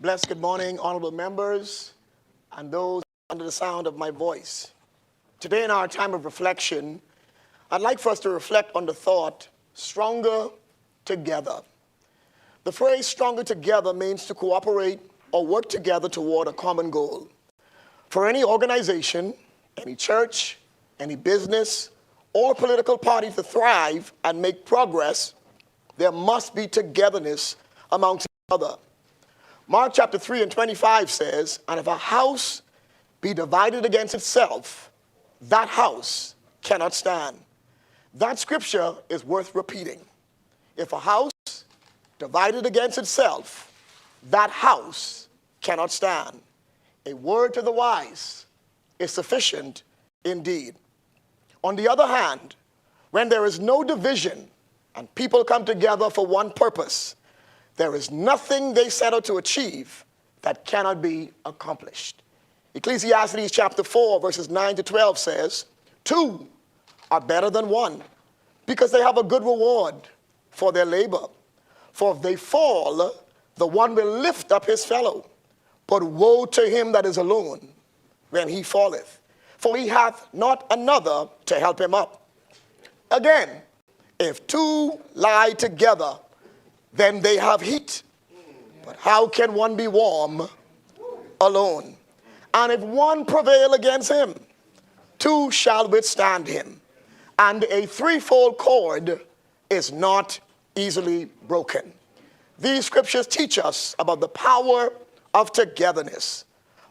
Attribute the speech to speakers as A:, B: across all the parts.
A: Blessed good morning, honorable members, and those under the sound of my voice. Today in our time of reflection, I'd like for us to reflect on the thought, stronger together. The phrase stronger together means to cooperate or work together toward a common goal. For any organization, any church, any business, or political party to thrive and make progress, there must be togetherness amongst each other. Mark chapter 3 and 25 says, "And if a house be divided against itself, that house cannot stand." That scripture is worth repeating. If a house divided against itself, that house cannot stand. A word to the wise is sufficient indeed. On the other hand, when there is no division and people come together for one purpose, there is nothing they set out to achieve that cannot be accomplished. Ecclesiastes chapter 4 verses 9 to 12 says, "Two are better than one, because they have a good reward for their labor. For if they fall, the one will lift up his fellow. But woe to him that is alone when he falleth, for he hath not another to help him up. Again, if two lie together, then they have heat. But how can one be warm alone? And if one prevail against him, two shall withstand him. And a threefold cord is not easily broken." These scriptures teach us about the power of togetherness.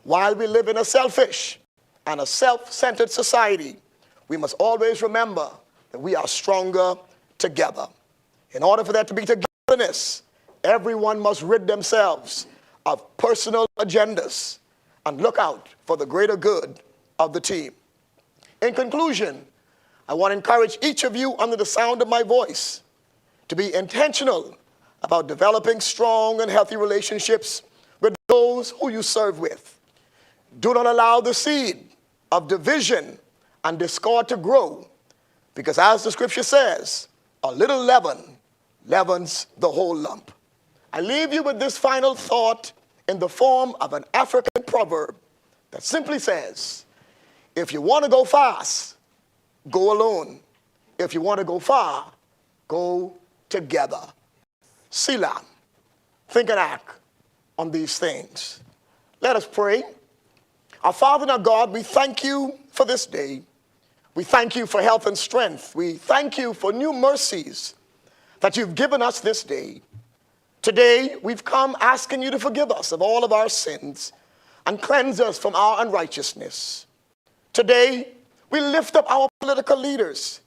A: While we live in a selfish and a self-centered society, we must always remember that we are stronger together. In order for there to be togetherness, everyone must rid themselves of personal agendas and look out for the greater good of the team. In conclusion, I want to encourage each of you under the sound of my voice to be intentional about developing strong and healthy relationships with those who you serve with. Do not allow the seed of division and discord to grow, because as the scripture says, a little leaven leavens the whole lump. I leave you with this final thought in the form of an African proverb that simply says, if you want to go fast, go alone. If you want to go far, go together. Selah. Think and act on these things. Let us pray. Our Father and our God, we thank you for this day. We thank you for health and strength. We thank you for new mercies that you've given us this day. Today, we've come asking you to forgive us of all of our sins and cleanse us from our unrighteousness. Today, we lift up our political leaders.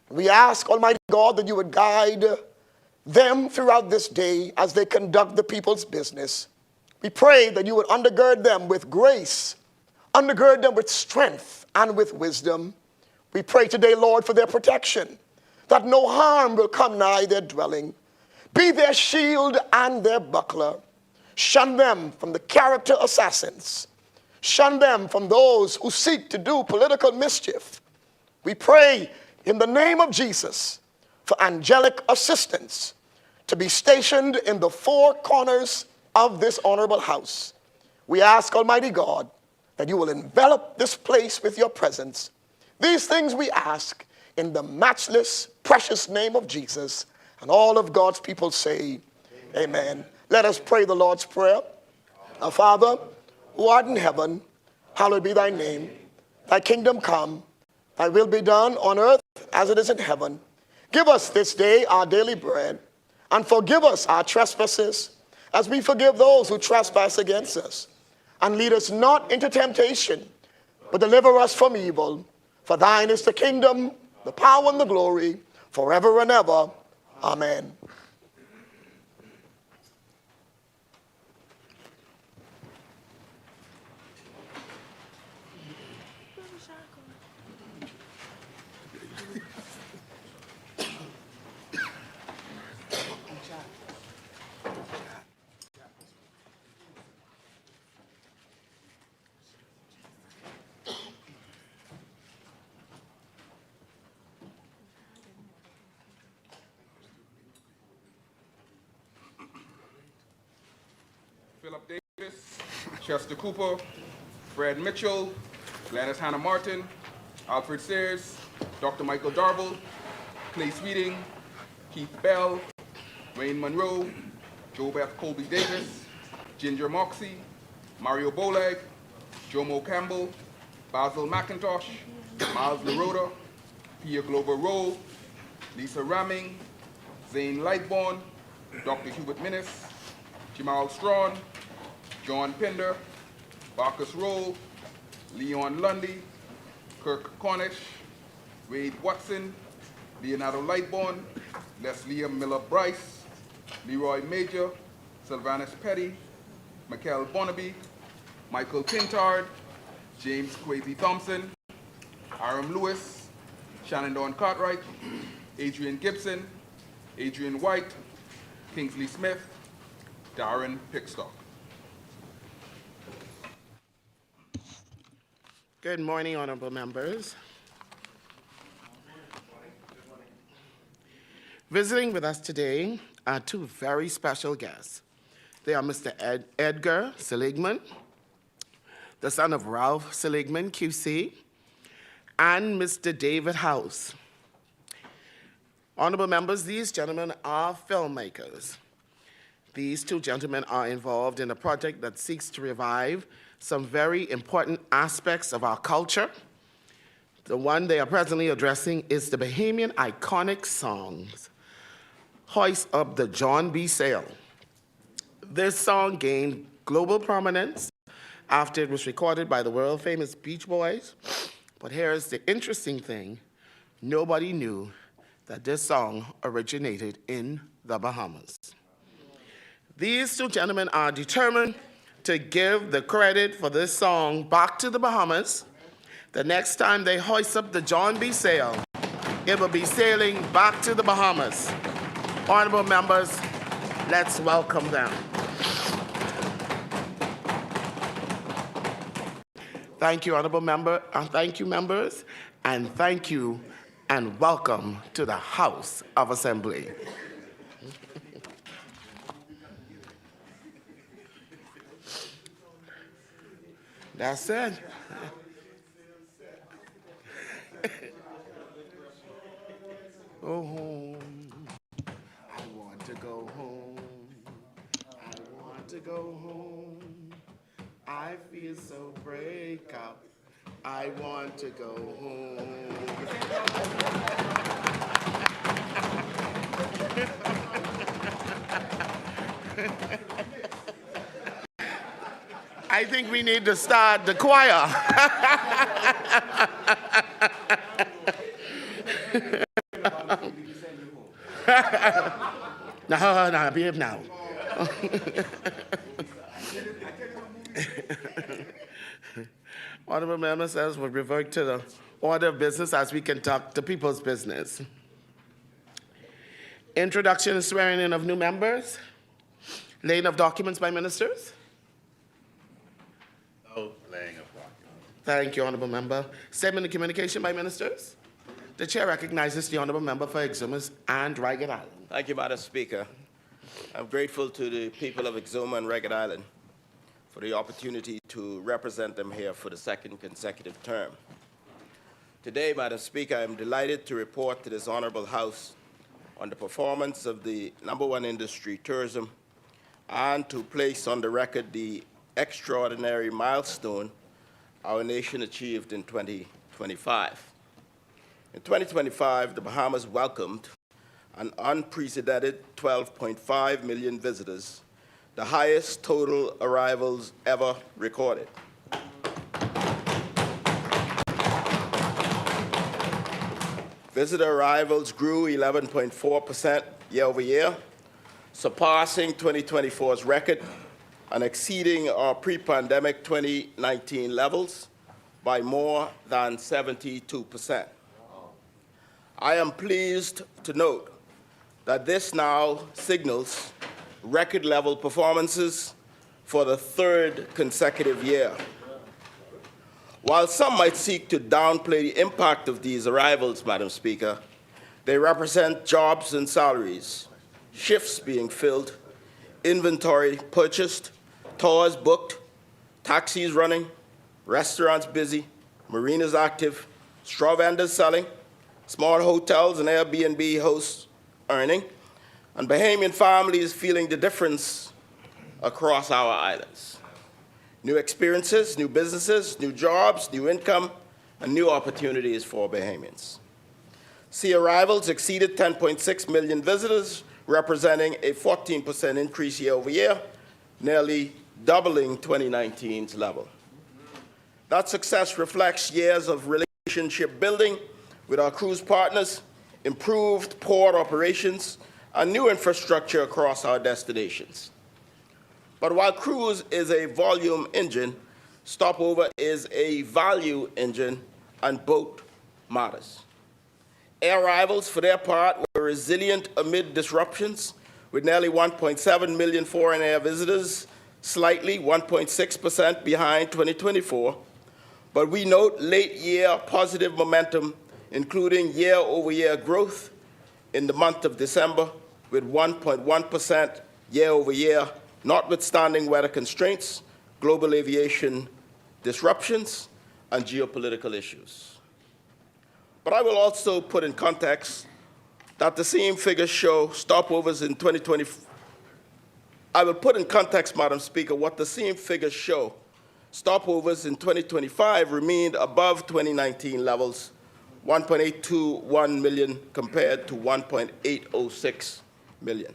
A: We ask, Almighty God, that you would guide them throughout this day as they conduct the people's business. We pray that you would undergird them with grace, undergird them with strength and with wisdom. We pray today, Lord, for their protection, that no harm will come nigh their dwelling. Be their shield and their buckler. Shun them from the character assassins. Shun them from those who seek to do political mischief. We pray in the name of Jesus for angelic assistance to be stationed in the four corners of this honorable house. We ask, Almighty God, that you will envelop this place with your presence. These things we ask in the matchless, precious name of Jesus. And all of God's people say, amen. Let us pray the Lord's Prayer. Our Father, who art in heaven, hallowed be thy name. Thy kingdom come, thy will be done on earth as it is in heaven. Give us this day our daily bread, and forgive us our trespasses, as we forgive those who trespass against us. And lead us not into temptation, but deliver us from evil. For thine is the kingdom, the power, and the glory, forever and ever. Amen.
B: Chester Cooper, Fred Mitchell, Gladys Hannah Martin, Alfred Sayers, Dr. Michael Darble, Clay Sweeting, Keith Bell, Wayne Monroe, JoBeth Colby Davis, Ginger Moxie, Mario Bolag, Jomo Campbell, Basil McIntosh, Miles LaRoda, Pia Glover Rowe, Lisa Ramming, Zane Lightbourne, Dr. Hubert Minnis, Jamal Strawn, John Pinder, Marcus Roll, Leon Lundy, Kirk Cornish, Wade Watson, Leonardo Lightbourne, Leslie Miller Bryce, Leroy Major, Sylvanus Petty, Michael Bonnaby, Michael Tintard, James Kwesi Thompson, Aram Lewis, Shannon Dawn Cartwright, Adrian Gibson, Adrian White, Kingsley Smith, Darren Pickstock.
C: Good morning, honorable members. Visiting with us today are two very special guests. They are Mr. Edgar Seligman, the son of Ralph Seligman, QC, and Mr. David House. Honorable members, these gentlemen are filmmakers. These two gentlemen are involved in a project that seeks to revive some very important aspects of our culture. The one they are presently addressing is the Bahamian iconic songs, Hoist Up the John B. Sail. This song gained global prominence after it was recorded by the world-famous Beach Boys. But here's the interesting thing. Nobody knew that this song originated in the Bahamas. These two gentlemen are determined to give the credit for this song back to the Bahamas. The next time they hoist up the John B. Sail, it will be sailing back to the Bahamas. Honorable members, let's welcome them. Thank you, honorable member, and thank you, members, and thank you, and welcome to the House of Assembly. That's it. Go home. I want to go home. I want to go home. I feel so break up. I want to go home. I think we need to start the choir. No, behave now. Honorable member says we'll revert to the order of business as we conduct the people's business. Introduction and swearing in of new members. Laying of documents by ministers.
D: No laying of documents.
C: Thank you, honorable member. Statement of communication by ministers. The chair recognizes the honorable member for Exumas and Ragged Island.
E: Thank you, Madam Speaker. I'm grateful to the people of Exuma and Ragged Island for the opportunity to represent them here for the second consecutive term. Today, Madam Speaker, I am delighted to report to this honorable House on the performance of the #1 industry, tourism, and to place on the record the extraordinary milestone our nation achieved in 2025. In 2025, the Bahamas welcomed an unprecedented 12.5 million visitors, the highest total arrivals ever recorded. Visitor arrivals grew 11.4% year over year, surpassing 2024's record and exceeding our pre-pandemic 2019 levels by more than 72%. I am pleased to note that this now signals record-level performances for the third consecutive year. While some might seek to downplay the impact of these arrivals, Madam Speaker, they represent jobs and salaries, shifts being filled, inventory purchased, tours booked, taxis running, restaurants busy, marinas active, straw vendors selling, small hotels and Airbnb hosts earning, and Bahamian families feeling the difference across our islands. New experiences, new businesses, new jobs, new income, and new opportunities for Bahamians. Sea arrivals exceeded 10.6 million visitors, representing a 14% increase year over year, nearly doubling 2019's level. That success reflects years of relationship building with our cruise partners, improved port operations, and new infrastructure across our destinations. But while cruise is a volume engine, stopover is a value engine, and both matters. Air arrivals, for their part, were resilient amid disruptions, with nearly 1.7 million foreign air visitors, slightly 1.6% behind 2024. But we note late-year positive momentum, including year-over-year growth in the month of December, with 1.1% year-over-year, notwithstanding weather constraints, global aviation disruptions, and geopolitical issues. But I will also put in context that the same figures show stopovers in 2020. I will put in context, Madam Speaker, what the same figures show. Stopovers in 2025 remained above 2019 levels, 1.821 million compared to 1.806 million.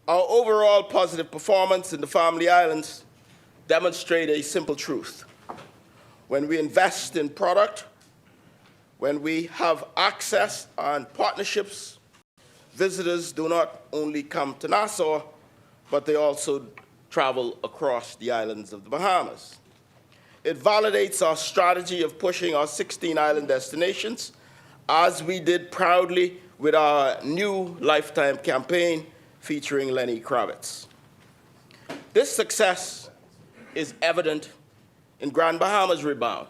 E: Our overall positive performance in the Family Islands demonstrate a simple truth. When we invest in product, when we have access and partnerships, visitors do not only come to Nassau, but they also travel across the islands of the Bahamas. It validates our strategy of pushing our 16 island destinations, as we did proudly with our new Lifetime campaign featuring Lenny Kravitz. This success is evident in Grand Bahama's rebound.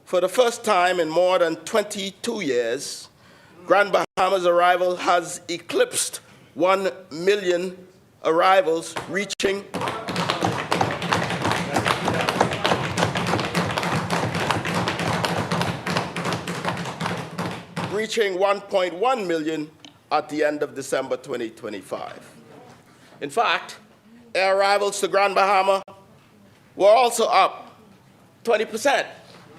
E: For the first time in more than 22 years, Grand Bahama's arrival has eclipsed 1 million arrivals, reaching 1.1 million at the end of December 2025. In fact, air arrivals to Grand Bahama were also up 20%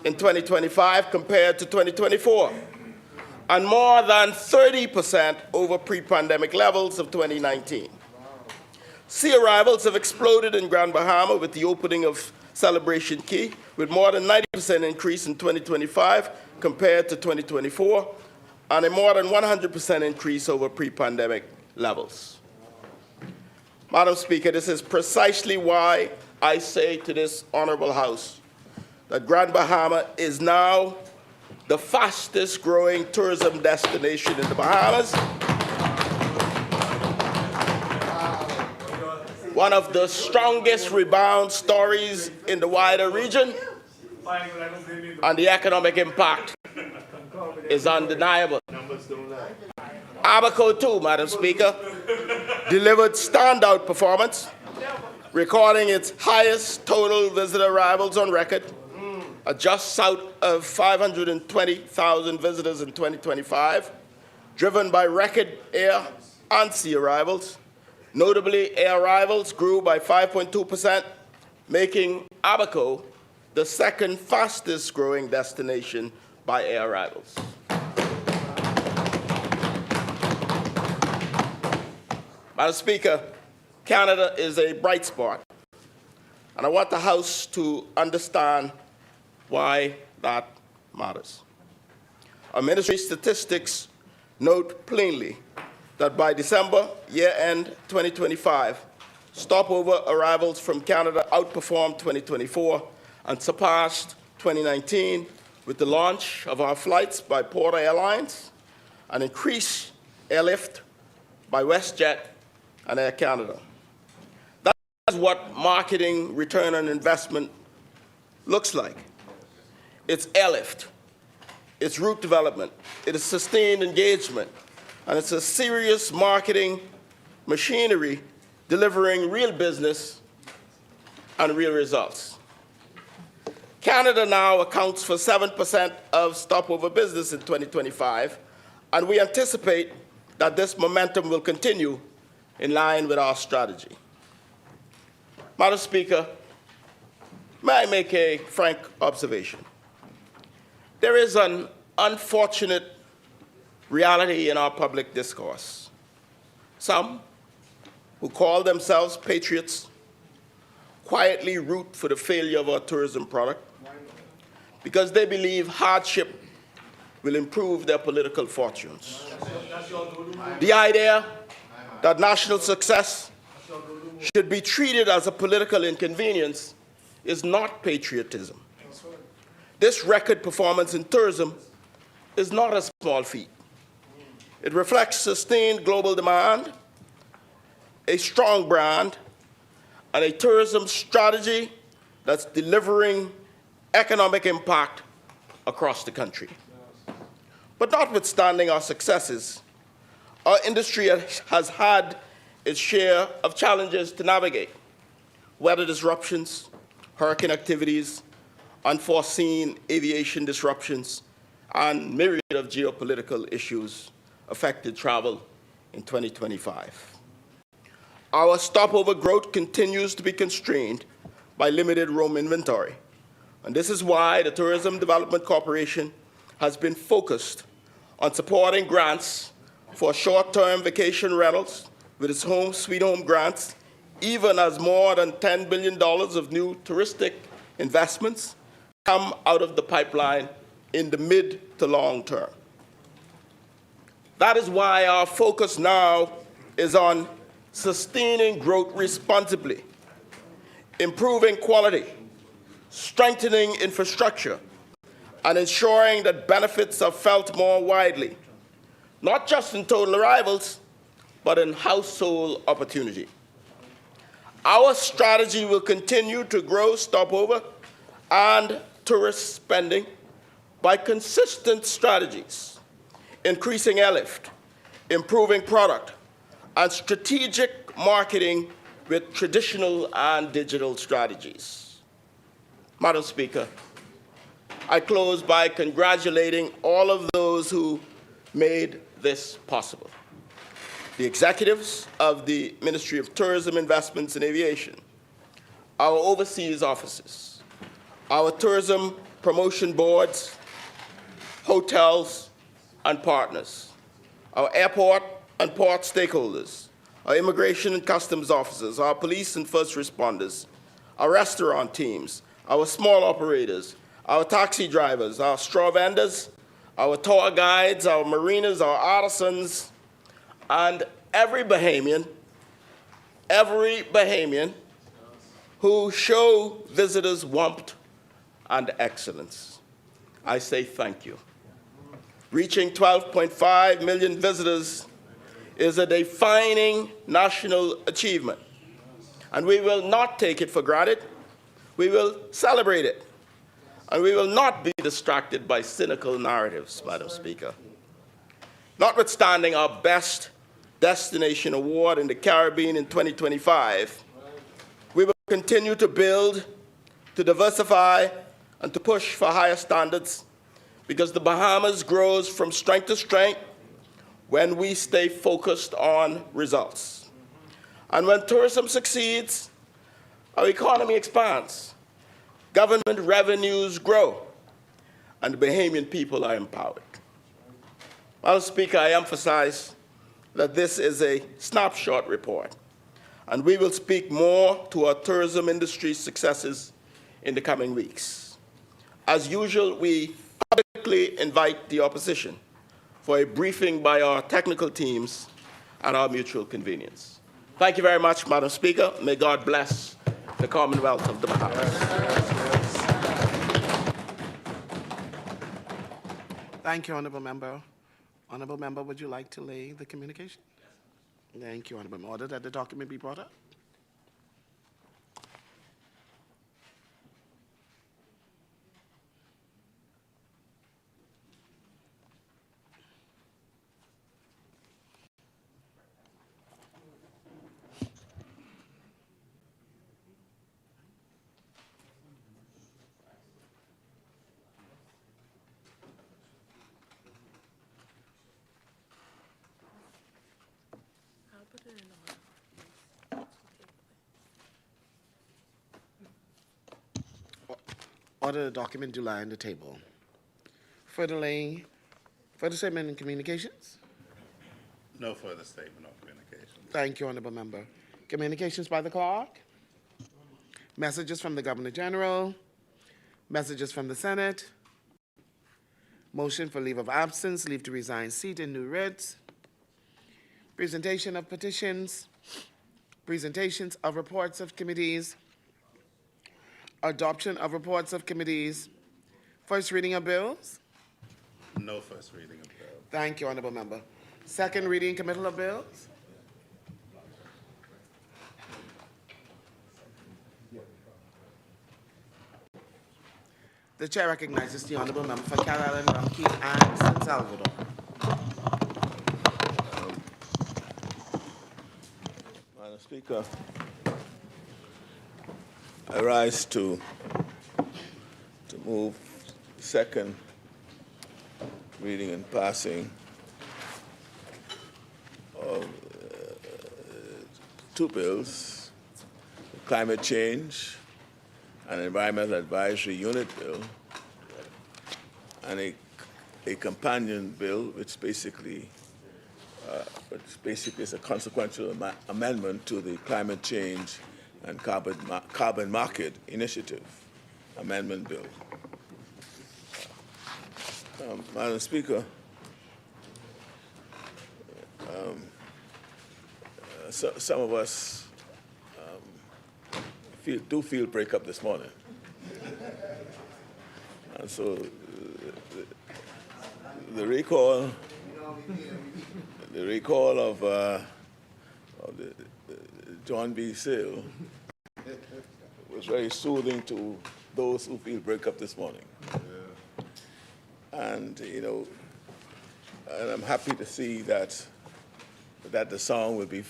E: in 2025 compared to 2024, and more than 30% over pre-pandemic levels of 2019. Sea arrivals have exploded in Grand Bahama with the opening of Celebration Key, with more than 90% increase in 2025 compared to 2024, and a more than 100% increase over pre-pandemic levels. Madam Speaker, this is precisely why I say to this honorable House that Grand Bahama is now the fastest growing tourism destination in the Bahamas, one of the strongest rebound stories in the wider region, and the economic impact is undeniable. Abaco, too, Madam Speaker, delivered standout performance, recording its highest total visitor arrivals on record, just south of 520,000 visitors in 2025, driven by record air and sea arrivals. Notably, air arrivals grew by 5.2%, making Abaco the second fastest growing destination by air arrivals. Madam Speaker, Canada is a bright spot, and I want the House to understand why that matters. Our ministry statistics note plainly that by December, year-end 2025, stopover arrivals from Canada outperformed 2024 and surpassed 2019 with the launch of our flights by Porter Airlines and increased airlift by WestJet and Air Canada. That is what marketing return on investment looks like. It's airlift, it's route development, it is sustained engagement, and it's a serious marketing machinery delivering real business and real results. Canada now accounts for 7% of stopover business in 2025, and we anticipate that this momentum will continue in line with our strategy. Madam Speaker, may I make a frank observation? There is an unfortunate reality in our public discourse. Some who call themselves patriots quietly root for the failure of our tourism product because they believe hardship will improve their political fortunes. The idea that national success should be treated as a political inconvenience is not patriotism. This record performance in tourism is not a small feat. It reflects sustained global demand, a strong brand, and a tourism strategy that's delivering economic impact across the country. But notwithstanding our successes, our industry has had its share of challenges to navigate: weather disruptions, hurricane activities, unforeseen aviation disruptions, and myriad of geopolitical issues affected travel in 2025. Our stopover growth continues to be constrained by limited room inventory, and this is why the Tourism Development Corporation has been focused on supporting grants for short-term vacation rentals with its Home Sweet Home grants, even as more than $10 billion of new touristic investments come out of the pipeline in the mid to long term. That is why our focus now is on sustaining growth responsibly, improving quality, strengthening infrastructure, and ensuring that benefits are felt more widely, not just in total arrivals, but in household opportunity. Our strategy will continue to grow stopover and tourist spending by consistent strategies, increasing airlift, improving product, and strategic marketing with traditional and digital strategies. Madam Speaker, I close by congratulating all of those who made this possible: the executives of the Ministry of Tourism, Investments and Aviation, our overseas offices, our tourism promotion boards, hotels and partners, our airport and port stakeholders, our immigration and customs officers, our police and first responders, our restaurant teams, our small operators, our taxi drivers, our straw vendors, our tour guides, our marinas, our artisans, and every Bahamian who show visitors warmth and excellence. I say thank you. Reaching 12.5 million visitors is a defining national achievement, and we will not take it for granted. We will celebrate it, and we will not be distracted by cynical narratives, Madam Speaker. Notwithstanding our best destination award in the Caribbean in 2025, we will continue to build, to diversify, and to push for higher standards, because the Bahamas grows from strength to strength when we stay focused on results. And when tourism succeeds, our economy expands, government revenues grow, and the Bahamian people are empowered. Madam Speaker, I emphasize that this is a snapshot report, and we will speak more to our tourism industry successes in the coming weeks. As usual, we publicly invite the opposition for a briefing by our technical teams at our mutual convenience. Thank you very much, Madam Speaker. May God bless the Commonwealth of the Bahamas.
C: Thank you, Honourable Member. Honourable Member, would you like to lay the communication? Thank you, Honourable Member. Order that the document be brought up. order the document do lie on the table. Further statement and communications?
D: No further statement or communication.
C: Thank you, Honorable Member. Communications by the clerk? Messages from the Governor General? Messages from the Senate? Motion for leave of absence, leave to resign seat in new writs? Presentation of petitions? Presentations of reports of committees? Adoption of reports of committees? First reading of bills?
D: No first reading of bill.
C: Thank you, Honorable Member. Second reading committal of bills? The chair recognizes the Honorable Member for Cal Island, Rockheath, and San Salvador.
F: Madam Speaker, I rise to move second reading and passing of two bills, the Climate Change and Environmental Advisory Unit Bill, and a companion bill which basically is a consequential amendment to the Climate Change and Carbon Market Initiative Amendment Bill. Madam Speaker, some of us do feel breakup this morning. And so the recall of the John B. Sale was very soothing to those who feel breakup this morning. And, you know, and I'm happy to see that the song will be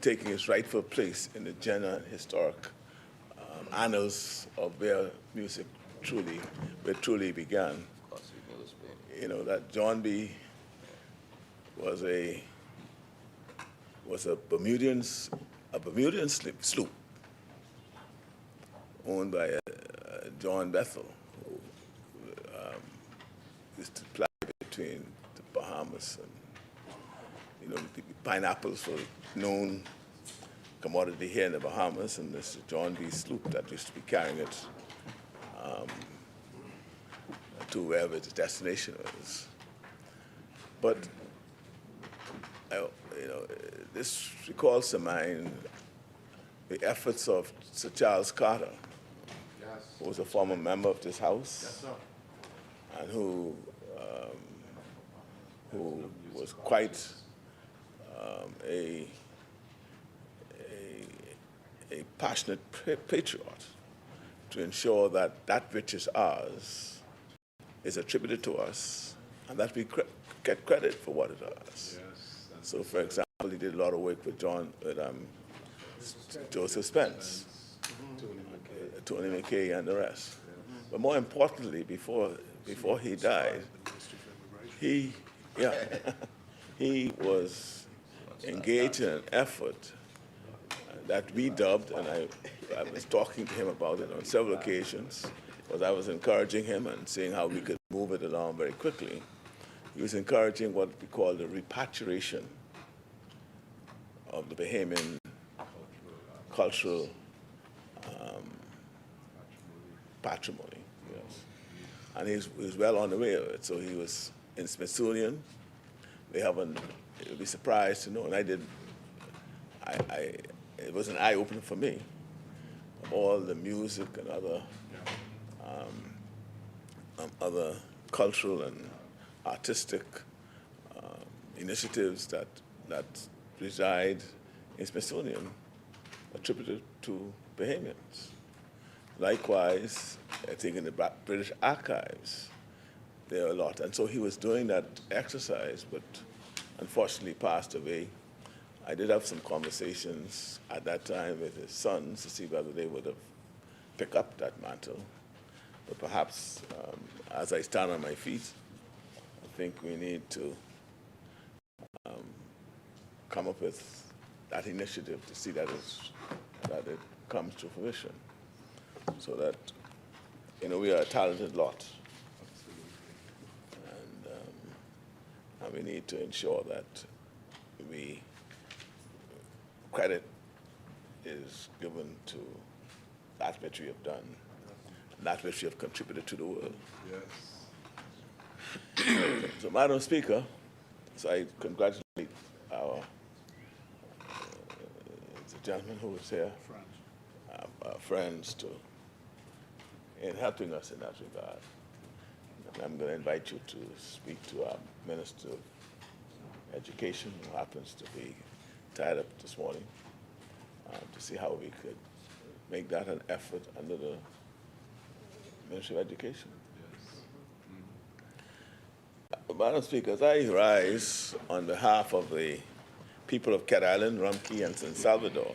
F: taking its rightful place in the genre and historic annals of where music truly began. You know, that John B. was a Bermudian sloop owned by John Bethel, who used to fly between the Bahamas and, you know, the pineapples were known commodity here in the Bahamas, and this John B. sloop that used to be carrying it to wherever its destination was. But you know, this recalls to mind the efforts of Sir Charles Carter, who was a former member of this House, and who was quite a passionate patriot to ensure that that which is ours is attributed to us, and that we get credit for what it is. So, for example, he did a lot of work with Joseph Spence, Tony McKay, and the rest. But more importantly, before he died, he was engaged in an effort that we dubbed, and I was talking to him about it on several occasions, because I was encouraging him and seeing how we could move it along very quickly. He was encouraging what we call the repatriation of the Bahamian cultural patrimony. Yes. And he was well on the way of it. So he was in Smithsonian. You'll be surprised to know, and it was an eye-opener for me, of all the music and other cultural and artistic initiatives that reside in Smithsonian attributed to Bahamians. Likewise, I think in the British Archives, there are a lot. And so he was doing that exercise, but unfortunately passed away. I did have some conversations at that time with his sons to see whether they would have picked up that mantle. But perhaps, as I stand on my feet, I think we need to come up with that initiative to see that it comes to fruition. so that, we are a talented lot. And we need to ensure that credit is given to that which we have done, and that which we have contributed to the world.
D: Yes.
F: So, Madam Speaker, so I congratulate our the gentleman who was here, our friends, in helping us in that regard. And I'm going to invite you to speak to our Minister of Education, who happens to be tied up this morning, to see how we could make that an effort under the Ministry of Education. Madam Speaker, as I rise on behalf of the people of Cat Island, Rumkey, and San Salvador,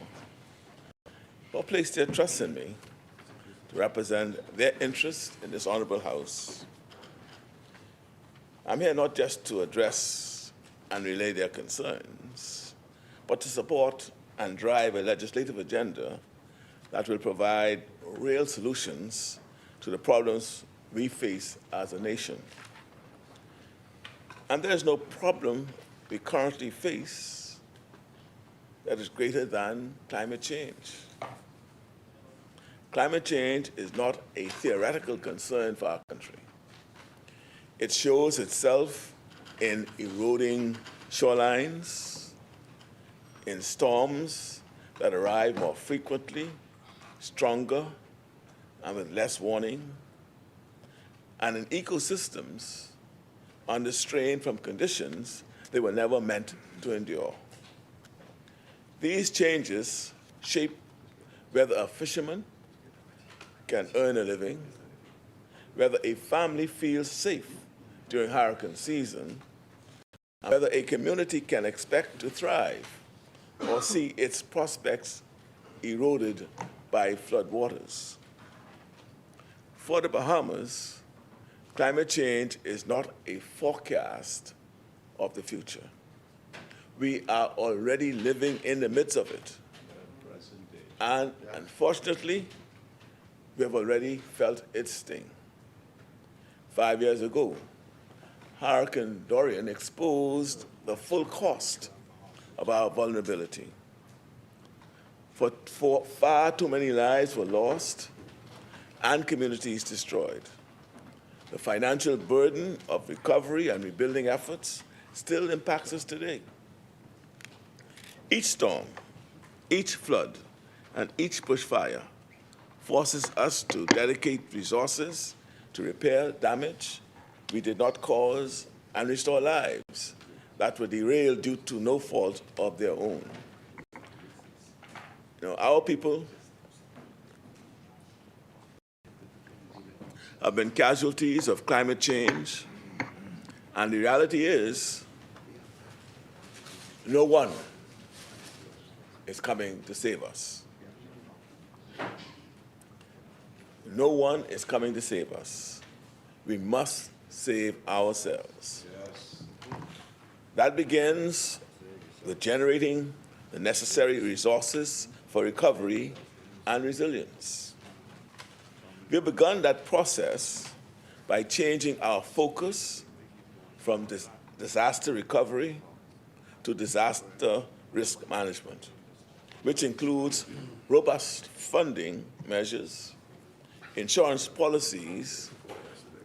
F: who place their trust in me to represent their interests in this honorable House, I'm here not just to address and relay their concerns, but to support and drive a legislative agenda that will provide real solutions to the problems we face as a nation. And there is no problem we currently face that is greater than climate change. Climate change is not a theoretical concern for our country. It shows itself in eroding shorelines, in storms that arrive more frequently, stronger, and with less warning, and in ecosystems under strain from conditions they were never meant to endure. These changes shape whether a fisherman can earn a living, whether a family feels safe during hurricane season, and whether a community can expect to thrive or see its prospects eroded by floodwaters. For the Bahamas, climate change is not a forecast of the future. We are already living in the midst of it. And unfortunately, we have already felt its sting. 5 years ago, Hurricane Dorian exposed the full cost of our vulnerability. For far too many lives were lost and communities destroyed. The financial burden of recovery and rebuilding efforts still impacts us today. Each storm, each flood, and each bushfire forces us to dedicate resources to repair damage we did not cause and restore lives that were derailed due to no fault of their own. Our people have been casualties of climate change, and the reality is no one is coming to save us. No one is coming to save us. We must save ourselves.
D: Yes.
F: That begins with generating the necessary resources for recovery and resilience. We've begun that process by changing our focus from disaster recovery to disaster risk management, which includes robust funding measures, insurance policies,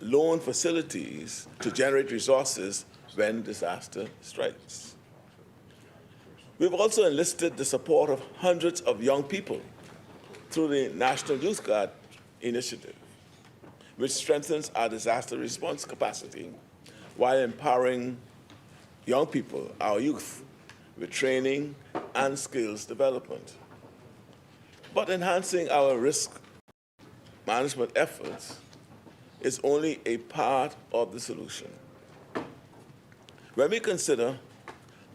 F: loan facilities to generate resources when disaster strikes. We've also enlisted the support of hundreds of young people through the National Youth Guard initiative, which strengthens our disaster response capacity while empowering young people, our youth, with training and skills development. But enhancing our risk management efforts is only a part of the solution. When we consider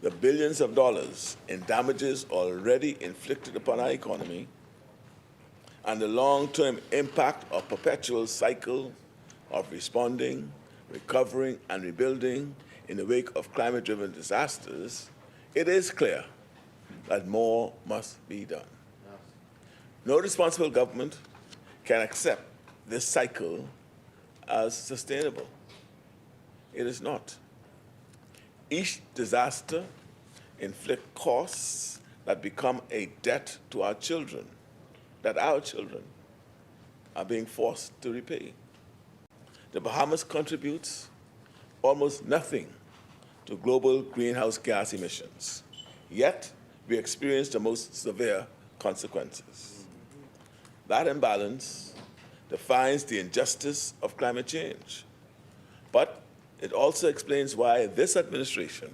F: the billions of dollars in damages already inflicted upon our economy and the long-term impact of perpetual cycle of responding, recovering, and rebuilding in the wake of climate-driven disasters, it is clear that more must be done. No responsible government can accept this cycle as sustainable. It is not. Each disaster inflicts costs that become a debt to our children, that our children are being forced to repay. The Bahamas contributes almost nothing to global greenhouse gas emissions, yet we experience the most severe consequences. That imbalance defines the injustice of climate change, but it also explains why this administration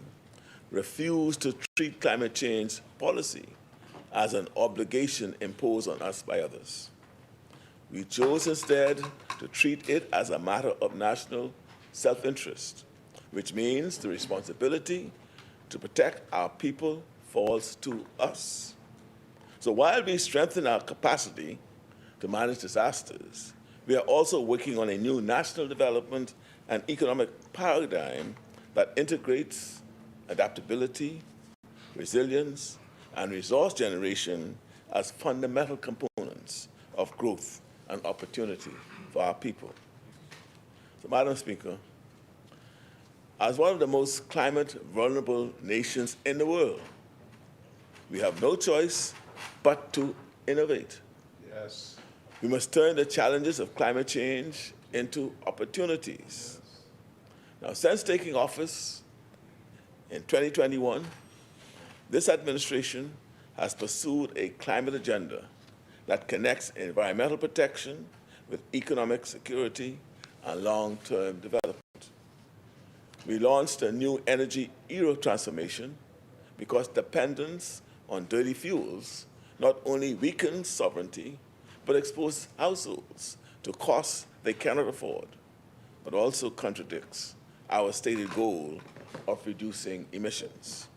F: refused to treat climate change policy as an obligation imposed on us by others. We chose instead to treat it as a matter of national self-interest, which means the responsibility to protect our people falls to us. So while we strengthen our capacity to manage disasters, we are also working on a new national development and economic paradigm that integrates adaptability, resilience, and resource generation as fundamental components of growth and opportunity for our people. So, Madam Speaker, as one of the most climate vulnerable nations in the world, we have no choice but to innovate.
B: Yes.
F: We must turn the challenges of climate change into opportunities. Now, since taking office in 2021, this administration has pursued a climate agenda that connects environmental protection with economic security and long-term development. We launched a new energy era transformation because dependence on dirty fuels not only weakens sovereignty, but exposes households to costs they cannot afford, but also contradicts our stated goal of reducing emissions.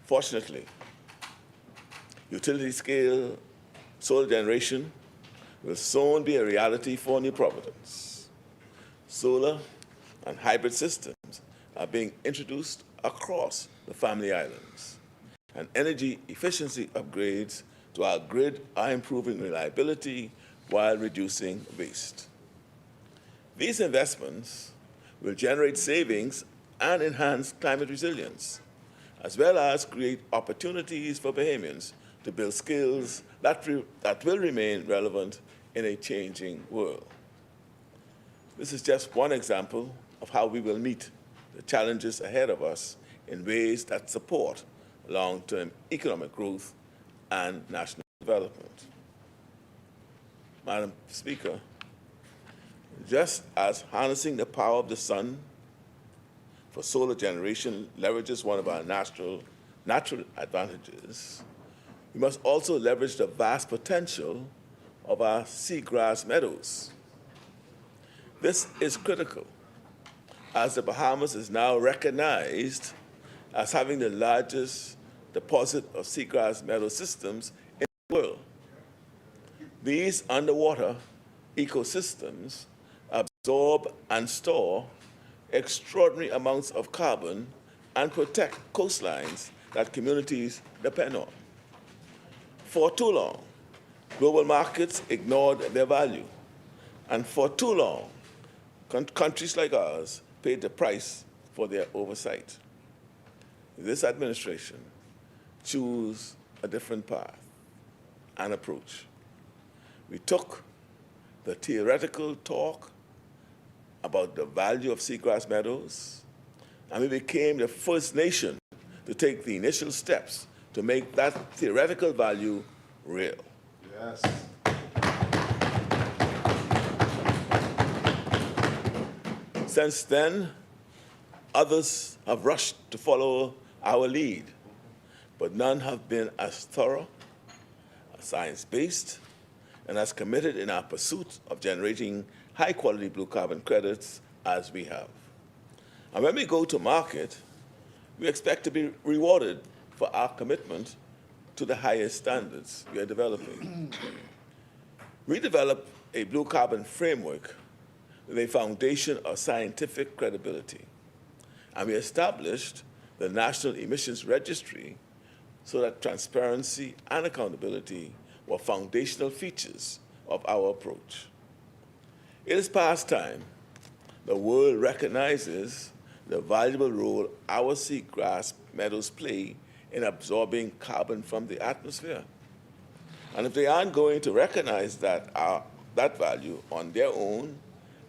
F: Fortunately, utility-scale solar generation will soon be a reality for New Providence. Solar and hybrid systems are being introduced across the Family Islands, and energy efficiency upgrades to our grid are improving reliability while reducing waste. These investments will generate savings and enhance climate resilience, as well as create opportunities for Bahamians to build skills that will remain relevant in a changing world. This is just one example of how we will meet the challenges ahead of us in ways that support long-term economic growth and national development. Madam Speaker, just as harnessing the power of the sun for solar generation leverages one of our natural advantages, we must also leverage the vast potential of our seagrass meadows. This is critical, as the Bahamas is now recognized as having the largest deposit of seagrass meadow systems in the world. These underwater ecosystems absorb and store extraordinary amounts of carbon and protect coastlines that communities depend on. For too long, global markets ignored their value, and for too long, countries like ours paid the price for their oversight. This administration chose a different path and approach. We took the theoretical talk about the value of seagrass meadows, and we became the first nation to take the initial steps to make that theoretical value real.
B: Yes.
F: Since then, others have rushed to follow our lead, but none have been as thorough, as science-based, and as committed in our pursuit of generating high-quality blue carbon credits as we have. And when we go to market, we expect to be rewarded for our commitment to the highest standards we are developing. We developed a blue carbon framework with a foundation of scientific credibility, and we established the National Emissions Registry so that transparency and accountability were foundational features of our approach. It is past time the world recognizes the valuable role our seagrass meadows play in absorbing carbon from the atmosphere. And if they aren't going to recognize that value on their own,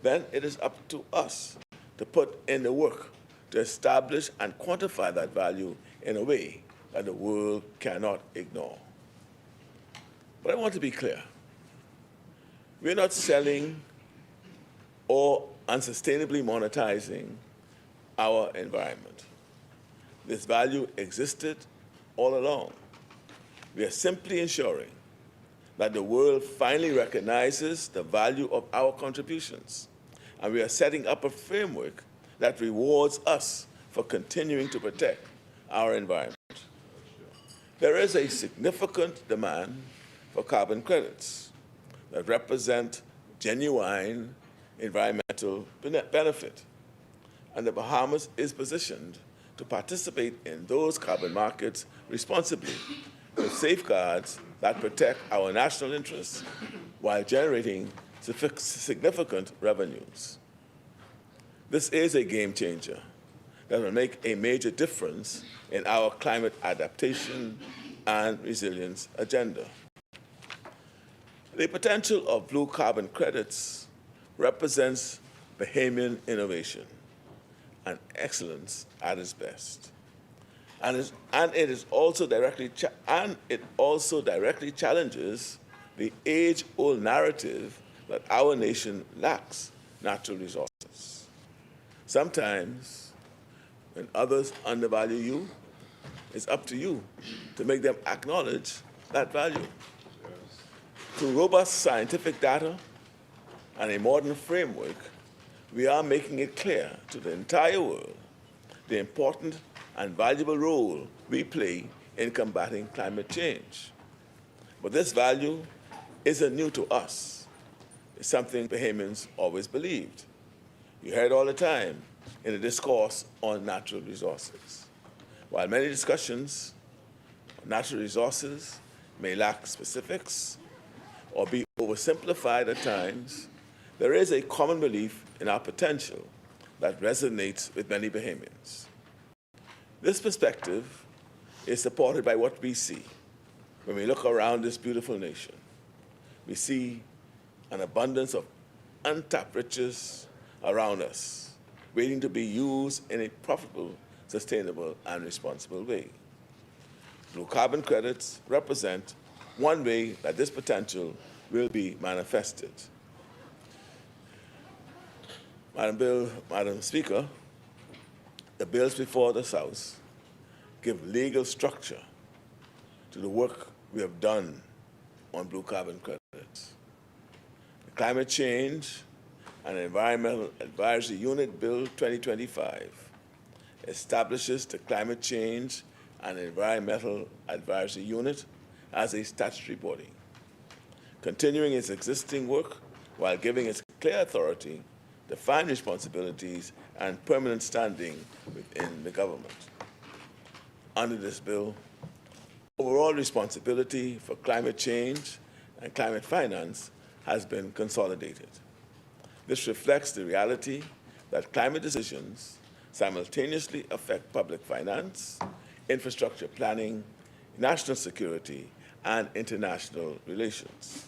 F: then it is up to us to put in the work to establish and quantify that value in a way that the world cannot ignore. But I want to be clear. We're not selling or unsustainably monetizing our environment. This value existed all along. We are simply ensuring that the world finally recognizes the value of our contributions, and we are setting up a framework that rewards us for continuing to protect our environment. There is a significant demand for carbon credits that represent genuine environmental benefit, and the Bahamas is positioned to participate in those carbon markets responsibly with safeguards that protect our national interests while generating significant revenues. This is a game changer that will make a major difference in our climate adaptation and resilience agenda. The potential of blue carbon credits represents Bahamian innovation and excellence at its best. It also directly challenges the age-old narrative that our nation lacks natural resources. Sometimes, when others undervalue you, it's up to you to make them acknowledge that value. Through robust scientific data and a modern framework, we are making it clear to the entire world the important and valuable role we play in combating climate change. But this value isn't new to us. It's something Bahamians always believed. You hear it all the time in the discourse on natural resources. While many discussions on natural resources may lack specifics or be oversimplified at times, there is a common belief in our potential that resonates with many Bahamians. This perspective is supported by what we see when we look around this beautiful nation. We see an abundance of untapped riches around us, waiting to be used in a profitable, sustainable, and responsible way. Blue carbon credits represent one way that this potential will be manifested. Madam Speaker, the bills before the House give legal structure to the work we have done on blue carbon credits. The Climate Change and Environmental Advisory Unit Bill 2025 establishes the Climate Change and Environmental Advisory Unit as a statutory body, continuing its existing work while giving it clear authority, defined responsibilities, and permanent standing within the government. Under this bill, overall responsibility for climate change and climate finance has been consolidated. This reflects the reality that climate decisions simultaneously affect public finance, infrastructure planning, national security, and international relations.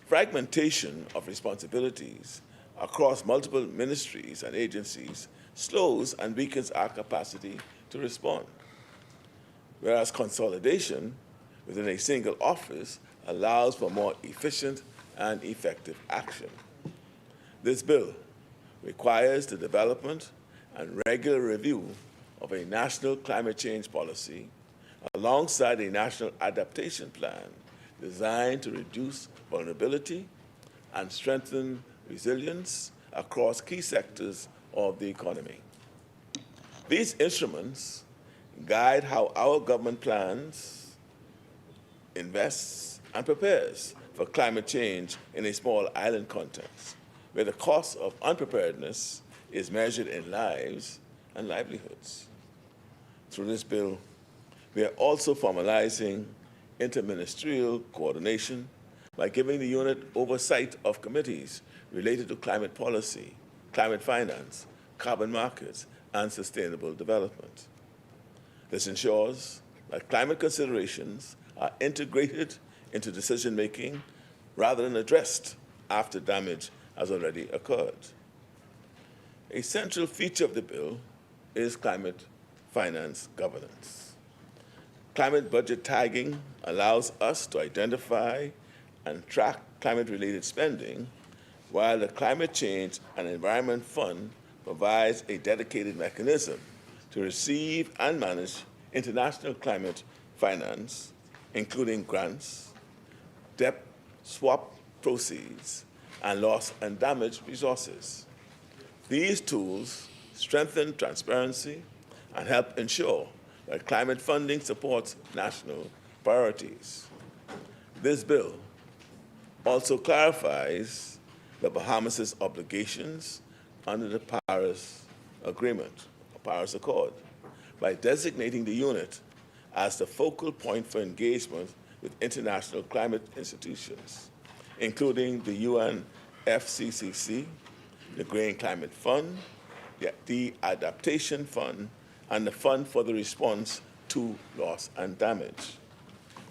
F: Fragmentation of responsibilities across multiple ministries and agencies slows and weakens our capacity to respond, whereas consolidation within a single office allows for more efficient and effective action. This bill requires the development and regular review of a national climate change policy alongside a national adaptation plan designed to reduce vulnerability and strengthen resilience across key sectors of the economy. These instruments guide how our government plans, invests, and prepares for climate change in a small island context, where the cost of unpreparedness is measured in lives and livelihoods. Through this bill, we are also formalizing interministerial coordination by giving the unit oversight of committees related to climate policy, climate finance, carbon markets, and sustainable development. This ensures that climate considerations are integrated into decision-making rather than addressed after damage has already occurred. A central feature of the bill is climate finance governance. Climate budget tagging allows us to identify and track climate-related spending, while the Climate Change and Environment Fund provides a dedicated mechanism to receive and manage international climate finance, including grants, debt swap proceeds, and loss and damage resources. These tools strengthen transparency and help ensure that climate funding supports national priorities. This bill also clarifies the Bahamas' obligations under the Paris Agreement, or Paris Accord, by designating the unit as the focal point for engagement with international climate institutions, including the UNFCCC, the Green Climate Fund, the Adaptation Fund, and the Fund for the Response to Loss and Damage.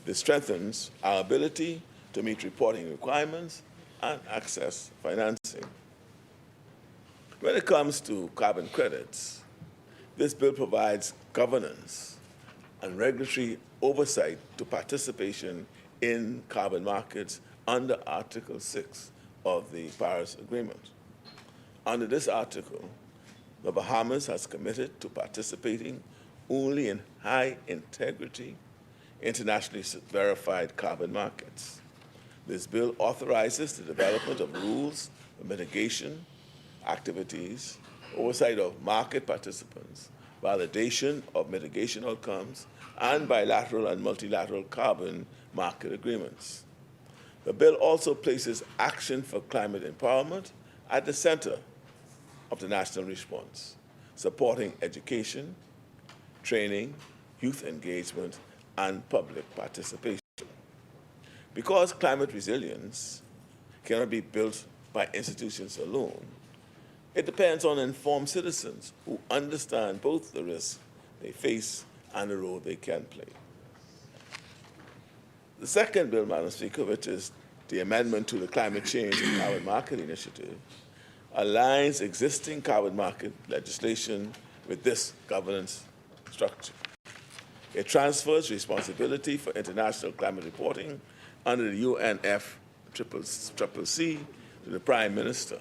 F: This strengthens our ability to meet reporting requirements and access financing. When it comes to carbon credits, this bill provides governance and regulatory oversight to participation in carbon markets under Article 6 of the Paris Agreement. Under this article, the Bahamas has committed to participating only in high-integrity, internationally verified carbon markets. This bill authorizes the development of rules for mitigation activities, oversight of market participants, validation of mitigation outcomes, and bilateral and multilateral carbon market agreements. The bill also places action for climate empowerment at the center of the national response, supporting education, training, youth engagement, and public participation. Because climate resilience cannot be built by institutions alone, it depends on informed citizens who understand both the risks they face and the role they can play. The second bill, Madam Speaker, which is the amendment to the Climate Change and Carbon Market Initiative, aligns existing carbon market legislation with this governance structure. It transfers responsibility for international climate reporting under the UNFCCC to the Prime Minister,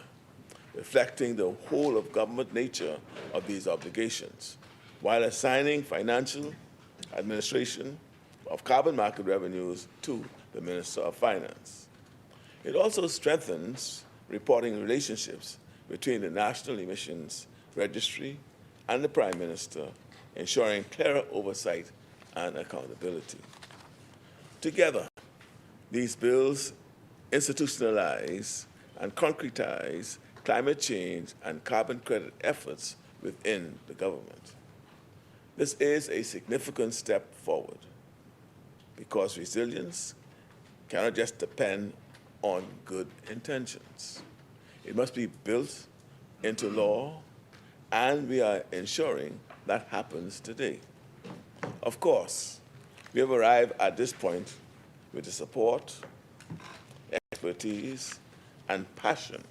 F: reflecting the whole of government nature of these obligations, while assigning financial administration of carbon market revenues to the Minister of Finance. It also strengthens reporting relationships between the National Emissions Registry and the Prime Minister, ensuring clearer oversight and accountability. Together, these bills institutionalize and concretize climate change and carbon credit efforts within the government. This is a significant step forward because resilience cannot just depend on good intentions. It must be built into law, and we are ensuring that happens today. Of course, we have arrived at this point with the support, expertise, and passion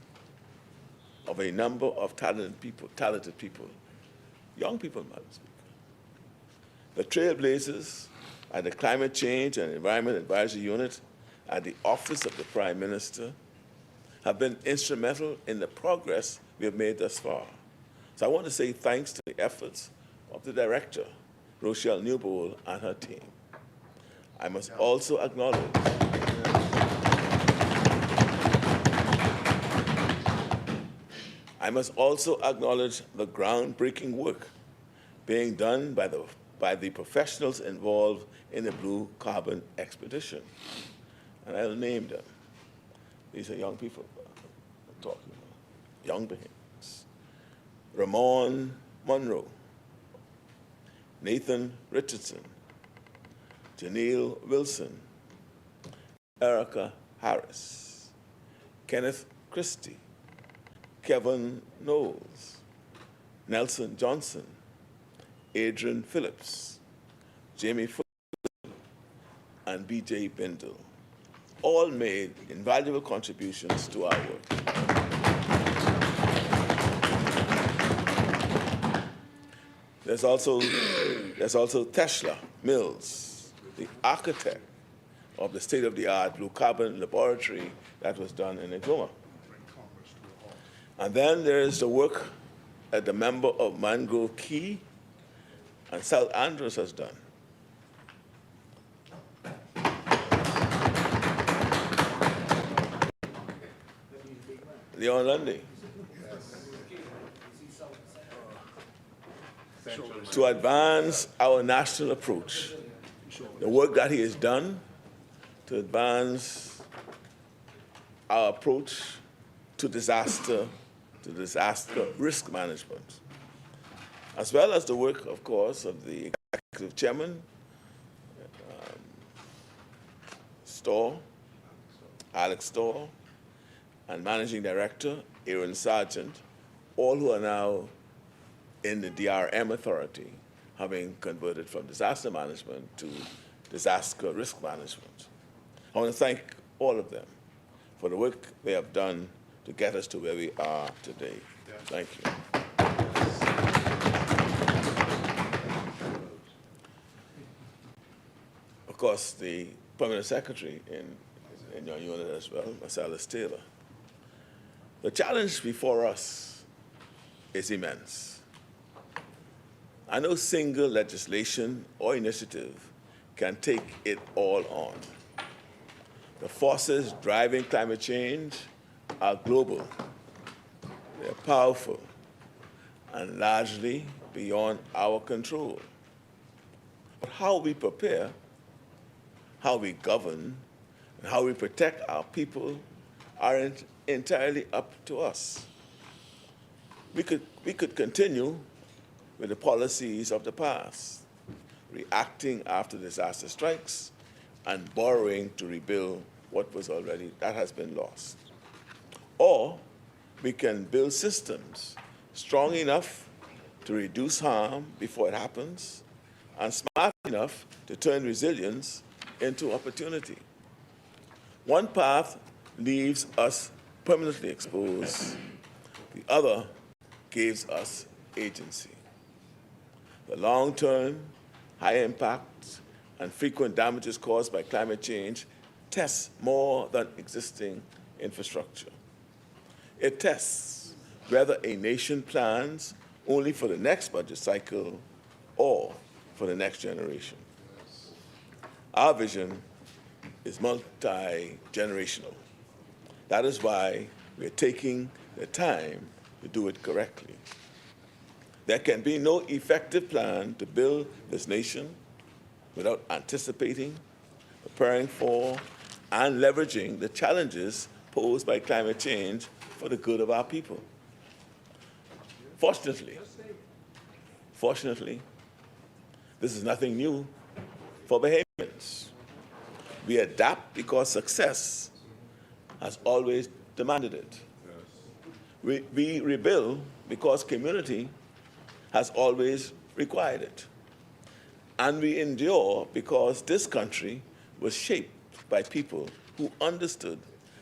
F: of a number of talented people, young people, Madam Speaker. The trailblazers at the Climate Change and Environment Advisory Unit at the Office of the Prime Minister have been instrumental in the progress we have made thus far. So I want to say thanks to the efforts of the Director, Rochelle Newbold, and her team. I must also acknowledge the groundbreaking work being done by the professionals involved in the Blue Carbon Expedition. And I'll name them. These are young people I'm talking about, young Bahamians. Ramon Monroe, Nathan Richardson, Janelle Wilson, Erica Harris, Kenneth Christie, Kevin Knowles, Nelson Johnson, Adrian Phillips, Jamie Foot, and B.J. Bindle, all made invaluable contributions to our work. There's also Tesla Mills, the architect of the state-of-the-art blue carbon laboratory that was done in Exuma. And then there is the work that the member of Mangrove Key and South Andrews has done. Leon Lundy. To advance our national approach, the work that he has done to advance our approach to disaster risk management, as well as the work, of course, of the executive chairman, Alex Storr, and managing director, Aaron Sargent, all who are now in the DRM authority, having converted from disaster management to disaster risk management. I want to thank all of them for the work they have done to get us to where we are today. Thank you. Of course, the Permanent Secretary in your unit as well, Marcellus Taylor. The challenge before us is immense. And no single legislation or initiative can take it all on. The forces driving climate change are global, they're powerful, and largely beyond our control. But how we prepare, how we govern, and how we protect our people aren't entirely up to us. We could continue with the policies of the past, reacting after disaster strikes and borrowing to rebuild what has been lost. Or we can build systems strong enough to reduce harm before it happens and smart enough to turn resilience into opportunity. One path leaves us permanently exposed. The other gives us agency. The long-term, high-impact, and frequent damages caused by climate change tests more than existing infrastructure. It tests whether a nation plans only for the next budget cycle or for the next generation. Our vision is multi-generational. That is why we're taking the time to do it correctly. There can be no effective plan to build this nation without anticipating, preparing for, and leveraging the challenges posed by climate change for the good of our people. Fortunately, this is nothing new for Bahamians. We adapt because success has always demanded it. We rebuild because community has always required it. And we endure because this country was shaped by people who understood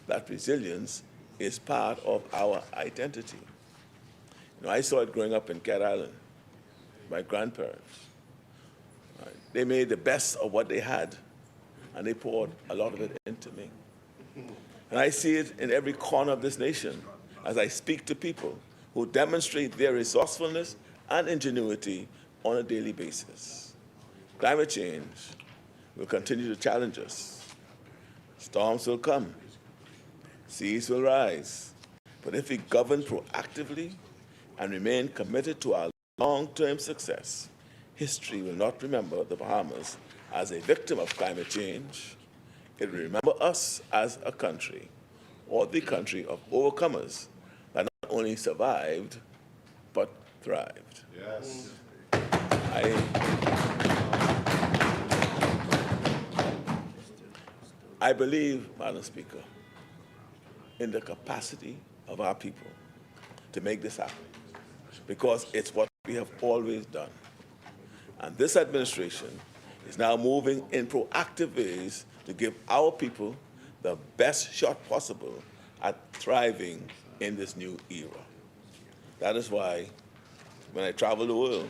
F: that resilience is part of our identity. I saw it growing up in Cat Island, my grandparents. They made the best of what they had, and they poured a lot of it into me. And I see it in every corner of this nation as I speak to people who demonstrate their resourcefulness and ingenuity on a daily basis. Climate change will continue to challenge us. Storms will come, seas will rise. But if we govern proactively and remain committed to our long-term success, history will not remember the Bahamas as a victim of climate change. It will remember us as a country, or the country of overcomers that not only survived, but thrived.
D: Yes.
F: I I believe, Madam Speaker, in the capacity of our people to make this happen, because it's what we have always done. And this administration is now moving in proactive ways to give our people the best shot possible at thriving in this new era. That is why, when I travel the world,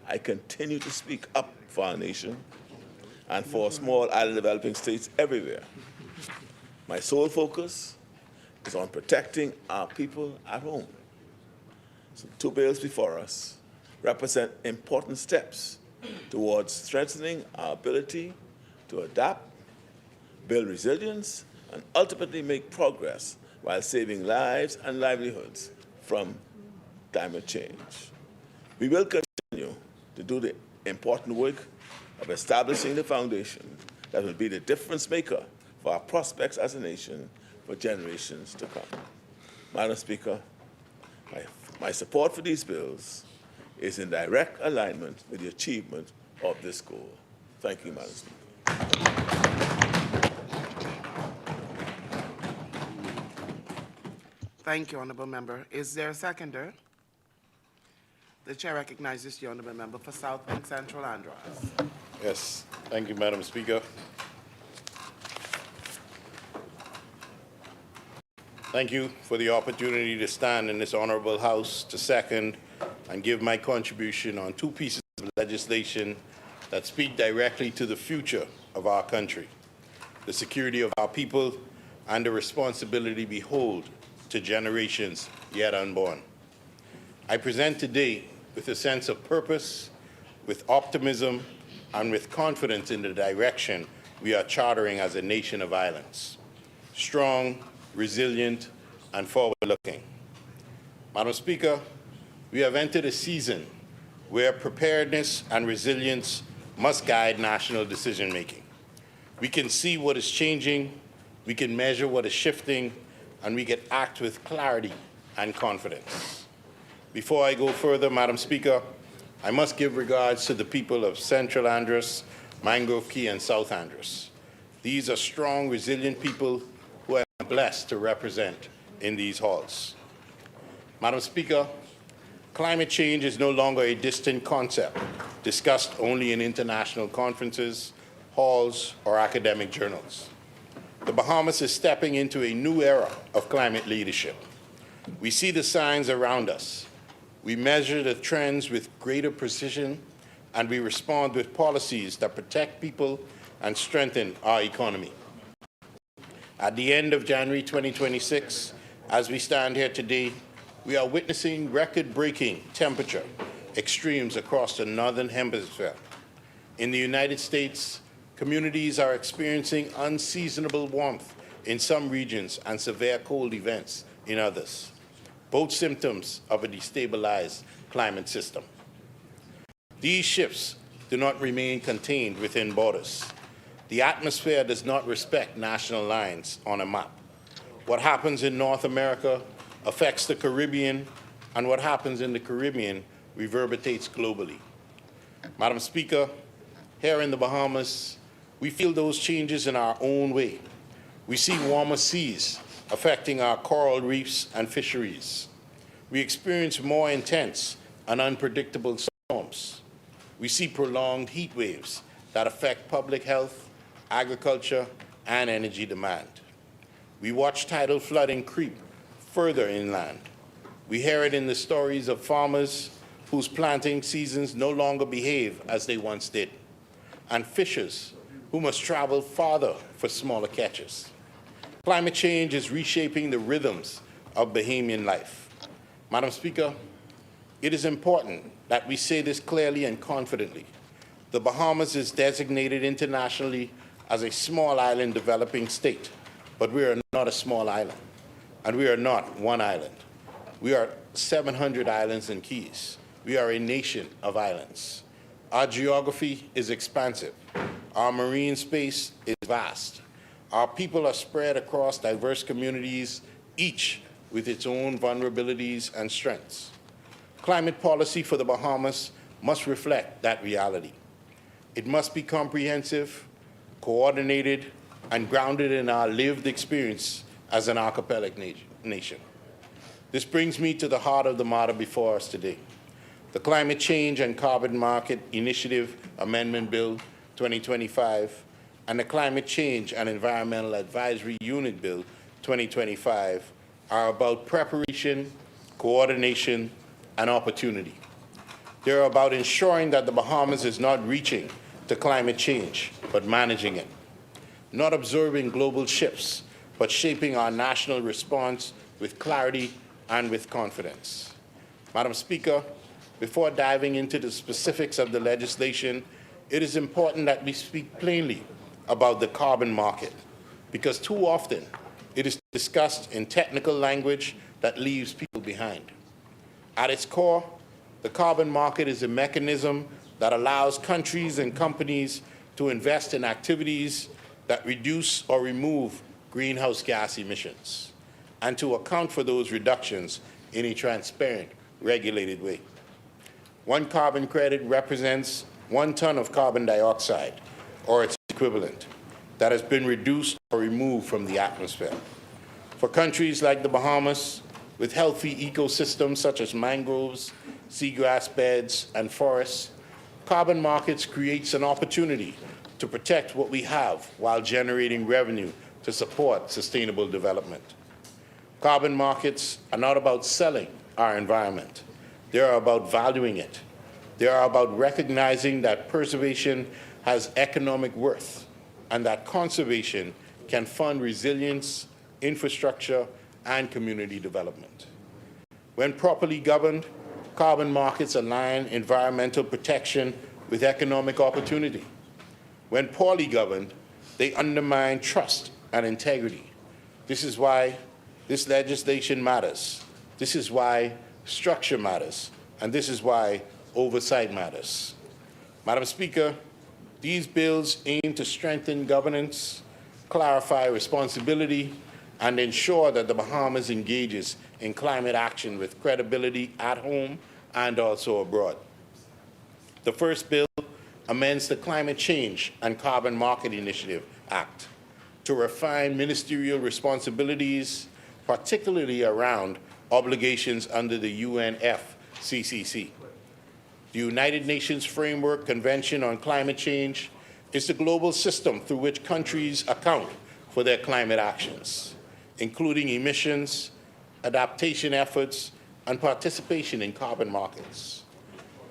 F: I continue to speak up for our nation and for small island developing states everywhere. My sole focus is on protecting our people at home. So the two bills before us represent important steps towards strengthening our ability to adapt, build resilience, and ultimately make progress while saving lives and livelihoods from climate change. We will continue to do the important work of establishing the foundation that will be the difference maker for our prospects as a nation for generations to come. Madam Speaker, my support for these bills is in direct alignment with the achievement of this goal. Thank you, Madam Speaker.
C: Thank you, Honourable Member. Is there a seconder? The Chair recognizes the Honourable Member for South and Central Andros.
G: Yes, thank you, Madam Speaker. Thank you for the opportunity to stand in this honorable House to second and give my contribution on two pieces of legislation that speak directly to the future of our country, the security of our people, and the responsibility we hold to generations yet unborn. I present today with a sense of purpose, with optimism, and with confidence in the direction we are chartering as a nation of islands. Strong, resilient, and forward-looking. Madam Speaker, we have entered a season where preparedness and resilience must guide national decision-making. We can see what is changing, we can measure what is shifting, and we can act with clarity and confidence. Before I go further, Madam Speaker, I must give regards to the people of Central Andros, Mangrove Key, and South Andros. These are strong, resilient people who I am blessed to represent in these halls. Madam Speaker, climate change is no longer a distant concept discussed only in international conferences, halls, or academic journals. The Bahamas is stepping into a new era of climate leadership. We see the signs around us. We measure the trends with greater precision, and we respond with policies that protect people and strengthen our economy. At the end of January 2026, as we stand here today, we are witnessing record-breaking temperature extremes across the northern hemisphere. In the United States, communities are experiencing unseasonable warmth in some regions and severe cold events in others, both symptoms of a destabilized climate system. These shifts do not remain contained within borders. The atmosphere does not respect national lines on a map. What happens in North America affects the Caribbean, and what happens in the Caribbean reverberates globally. Madam Speaker, here in the Bahamas, we feel those changes in our own way. We see warmer seas affecting our coral reefs and fisheries. We experience more intense and unpredictable storms. We see prolonged heat waves that affect public health, agriculture, and energy demand. We watch tidal flooding creep further inland. We hear it in the stories of farmers whose planting seasons no longer behave as they once did, and fishers who must travel farther for smaller catches. Climate change is reshaping the rhythms of Bahamian life. Madam Speaker, it is important that we say this clearly and confidently. The Bahamas is designated internationally as a small island developing state, but we are not a small island, and we are not one island. We are 700 islands and keys. We are a nation of islands. Our geography is expansive. Our marine space is vast. Our people are spread across diverse communities, each with its own vulnerabilities and strengths. Climate policy for the Bahamas must reflect that reality. It must be comprehensive, coordinated, and grounded in our lived experience as an archipelagic nation. This brings me to the heart of the matter before us today. The Climate Change and Carbon Market Initiative Amendment Bill 2025 and the Climate Change and Environmental Advisory Unit Bill 2025 are about preparation, coordination, and opportunity. They're about ensuring that the Bahamas is not reaching to climate change, but managing it. Not observing global shifts, but shaping our national response with clarity and with confidence. Madam Speaker, before diving into the specifics of the legislation, it is important that we speak plainly about the carbon market, because too often it is discussed in technical language that leaves people behind. At its core, the carbon market is a mechanism that allows countries and companies to invest in activities that reduce or remove greenhouse gas emissions, and to account for those reductions in a transparent, regulated way. One carbon credit represents 1 ton of carbon dioxide, or its equivalent, that has been reduced or removed from the atmosphere. For countries like the Bahamas, with healthy ecosystems such as mangroves, seagrass beds, and forests, carbon markets creates an opportunity to protect what we have while generating revenue to support sustainable development. Carbon markets are not about selling our environment. They are about valuing it. They are about recognizing that preservation has economic worth and that conservation can fund resilience, infrastructure, and community development. When properly governed, carbon markets align environmental protection with economic opportunity. When poorly governed, they undermine trust and integrity. This is why this legislation matters. This is why structure matters. And this is why oversight matters. Madam Speaker, these bills aim to strengthen governance, clarify responsibility, and ensure that the Bahamas engages in climate action with credibility at home and also abroad. The first bill amends the Climate Change and Carbon Market Initiative Act to refine ministerial responsibilities, particularly around obligations under the UNFCCC. The United Nations Framework Convention on Climate Change is the global system through which countries account for their climate actions, including emissions, adaptation efforts, and participation in carbon markets.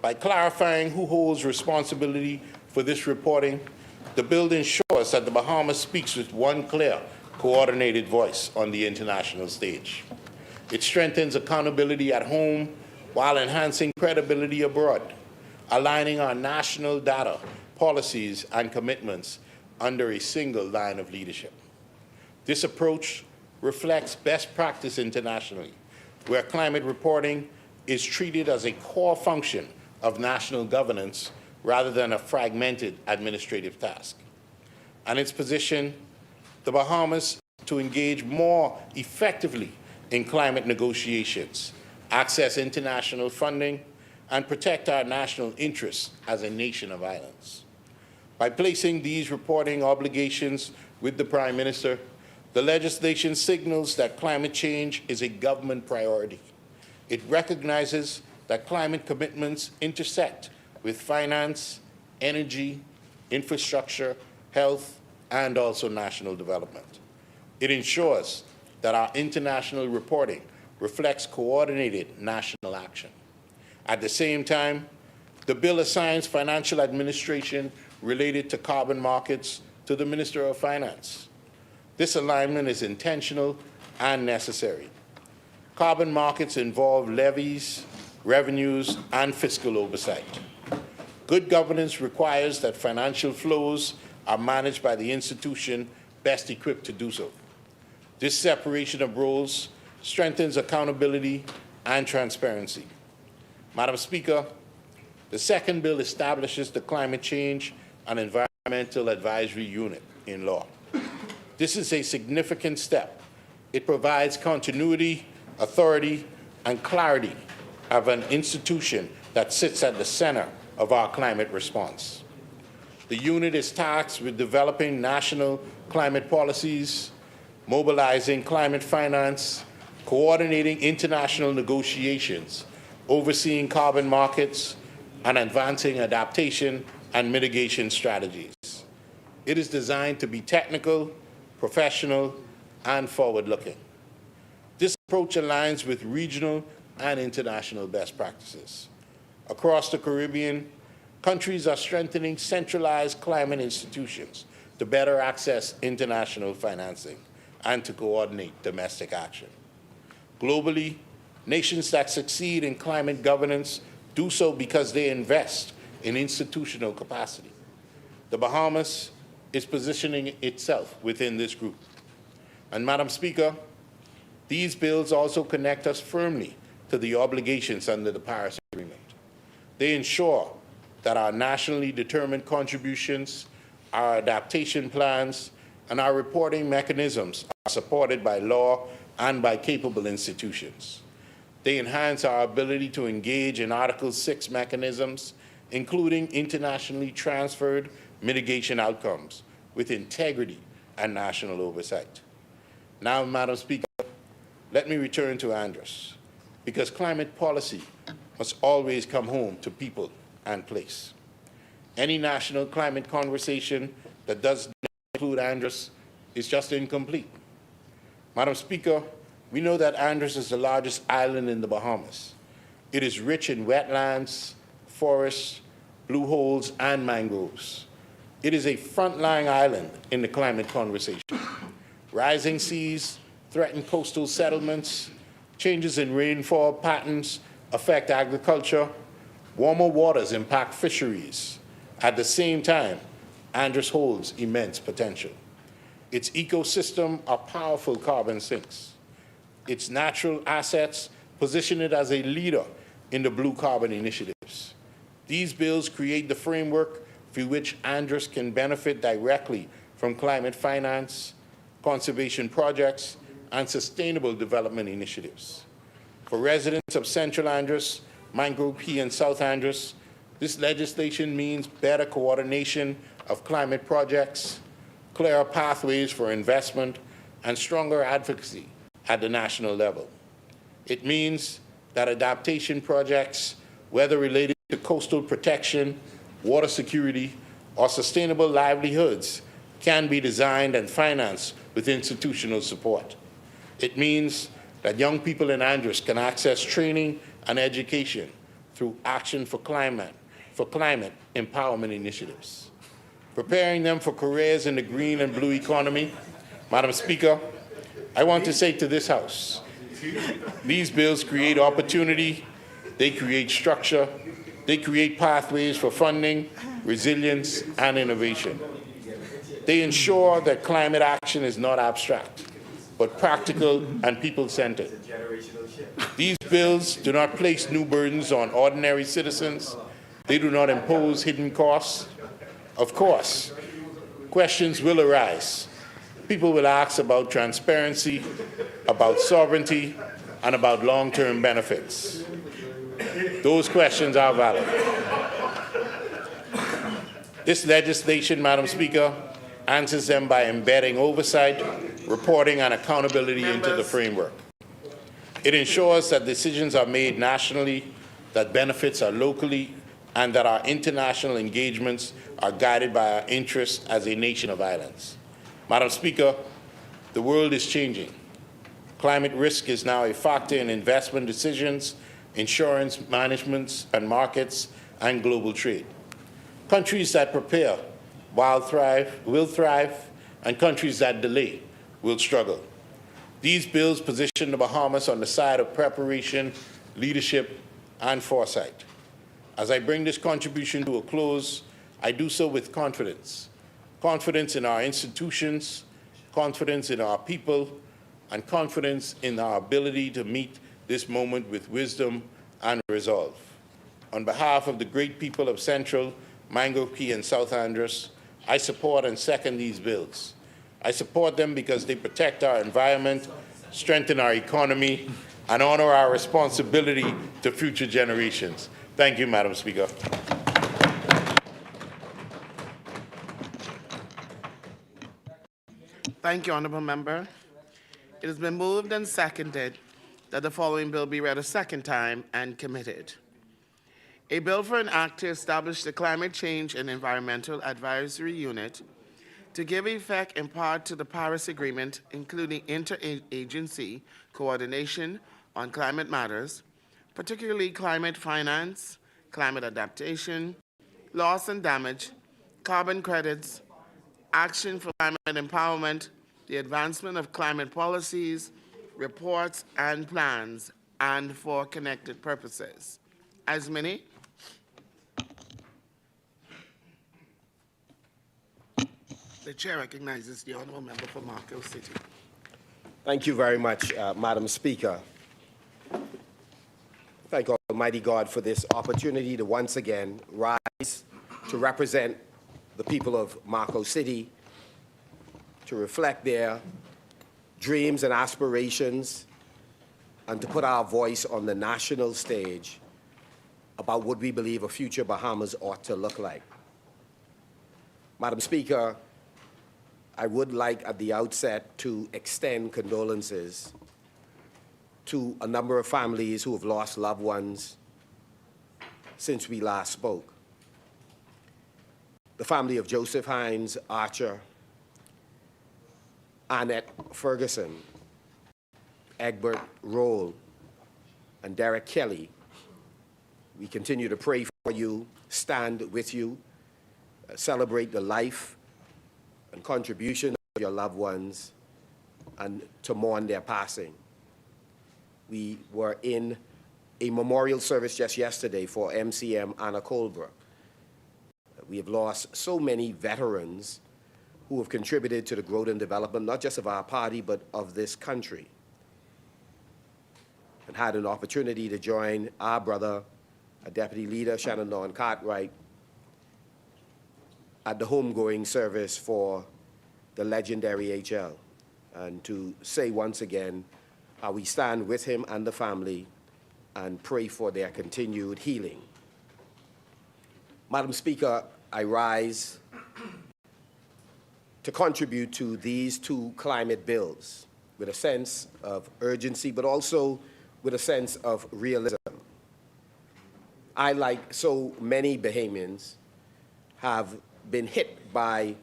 G: By clarifying who holds responsibility for this reporting, the bill ensures that the Bahamas speaks with one clear, coordinated voice on the international stage. It strengthens accountability at home while enhancing credibility abroad, aligning our national data, policies, and commitments under a single line of leadership. This approach reflects best practice internationally, where climate reporting is treated as a core function of national governance rather than a fragmented administrative task. And its position the Bahamas to engage more effectively in climate negotiations, access international funding, and protect our national interests as a nation of islands. By placing these reporting obligations with the Prime Minister, the legislation signals that climate change is a government priority. It recognizes that climate commitments intersect with finance, energy, infrastructure, health, and also national development. It ensures that our international reporting reflects coordinated national action. At the same time, the bill assigns financial administration related to carbon markets to the Minister of Finance. This alignment is intentional and necessary. Carbon markets involve levies, revenues, and fiscal oversight. Good governance requires that financial flows are managed by the institution best equipped to do so. This separation of roles strengthens accountability and transparency. Madam Speaker, the second bill establishes the Climate Change and Environmental Advisory Unit in law. This is a significant step. It provides continuity, authority, and clarity of an institution that sits at the center of our climate response. The unit is tasked with developing national climate policies, mobilizing climate finance, coordinating international negotiations, overseeing carbon markets, and advancing adaptation and mitigation strategies. It is designed to be technical, professional, and forward-looking. This approach aligns with regional and international best practices. Across the Caribbean, countries are strengthening centralized climate institutions to better access international financing and to coordinate domestic action. Globally, nations that succeed in climate governance do so because they invest in institutional capacity. The Bahamas is positioning itself within this group. And Madam Speaker, these bills also connect us firmly to the obligations under the Paris Agreement. They ensure that our nationally determined contributions, our adaptation plans, and our reporting mechanisms are supported by law and by capable institutions. They enhance our ability to engage in Article 6 mechanisms, including internationally transferred mitigation outcomes with integrity and national oversight. Now, Madam Speaker, let me return to Andros, because climate policy must always come home to people and place. Any national climate conversation that does not include Andros is just incomplete. Madam Speaker, we know that Andros is the largest island in the Bahamas. It is rich in wetlands, forests, blue holes, and mangroves. It is a frontline island in the climate conversation. Rising seas threaten coastal settlements, changes in rainfall patterns affect agriculture, warmer waters impact fisheries. At the same time, Andros holds immense potential. Its ecosystem are powerful carbon sinks. Its natural assets position it as a leader in the blue carbon initiatives. These bills create the framework through which Andros can benefit directly from climate finance, conservation projects, and sustainable development initiatives. For residents of Central Andros, Mangrove Key, and South Andros, this legislation means better coordination of climate projects, clearer pathways for investment, and stronger advocacy at the national level. It means that adaptation projects, whether related to coastal protection, water security, or sustainable livelihoods, can be designed and financed with institutional support. It means that young people in Andros can access training and education through Action for Climate empowerment initiatives. Preparing them for careers in the green and blue economy, Madam Speaker, I want to say to this House, these bills create opportunity, they create structure, they create pathways for funding, resilience, and innovation. They ensure that climate action is not abstract, but practical and people-centered. These bills do not place new burdens on ordinary citizens. They do not impose hidden costs. Of course, questions will arise. People will ask about transparency, about sovereignty, and about long-term benefits. Those questions are valid. This legislation, Madam Speaker, answers them by embedding oversight, reporting, and accountability into the framework. It ensures that decisions are made nationally, that benefits are locally, and that our international engagements are guided by our interests as a nation of islands. Madam Speaker, the world is changing. Climate risk is now a factor in investment decisions, insurance management and markets, and global trade. Countries that prepare will thrive, and countries that delay will struggle. These bills position the Bahamas on the side of preparation, leadership, and foresight. As I bring this contribution to a close, I do so with confidence. Confidence in our institutions, confidence in our people, and confidence in our ability to meet this moment with wisdom and resolve. On behalf of the great people of Central, Mangrove Key, and South Andros, I support and second these bills. I support them because they protect our environment, strengthen our economy, and honor our responsibility to future generations. Thank you, Madam Speaker.
C: Thank you, Honorable Member. It has been moved and seconded that the following bill be read a second time and committed. A bill for an act to establish the Climate Change and Environmental Advisory Unit to give effect in part to the Paris Agreement, including interagency coordination on climate matters, particularly climate finance, climate adaptation, loss and damage, carbon credits, action for climate empowerment, the advancement of climate policies, reports and plans, and for connected purposes. As many. The chair recognizes the honourable member for Marco City.
H: Thank you very much, Madam Speaker. Thank Almighty God for this opportunity to once again rise to represent the people of Marco City, to reflect their dreams and aspirations, and to put our voice on the national stage about what we believe a future Bahamas ought to look like. Madam Speaker, I would like at the outset to extend condolences to a number of families who have lost loved ones since we last spoke. The family of Joseph Hines Archer, Annette Ferguson, Egbert Roll, and Derek Kelly. We continue to pray for you, stand with you, celebrate the life and contribution of your loved ones, and to mourn their passing. We were in a memorial service just yesterday for MCM Anna Colebrook. We have lost so many veterans who have contributed to the growth and development, not just of our party, but of this country. And had an opportunity to join our brother, Deputy Leader Shannon Norton Cartwright, at the homegoing service for the legendary HL, and to say once again how we stand with him and the family and pray for their continued healing. Madam Speaker, I rise to contribute to these two climate bills with a sense of urgency, but also with a sense of realism. I, like so many Bahamians, have been hit by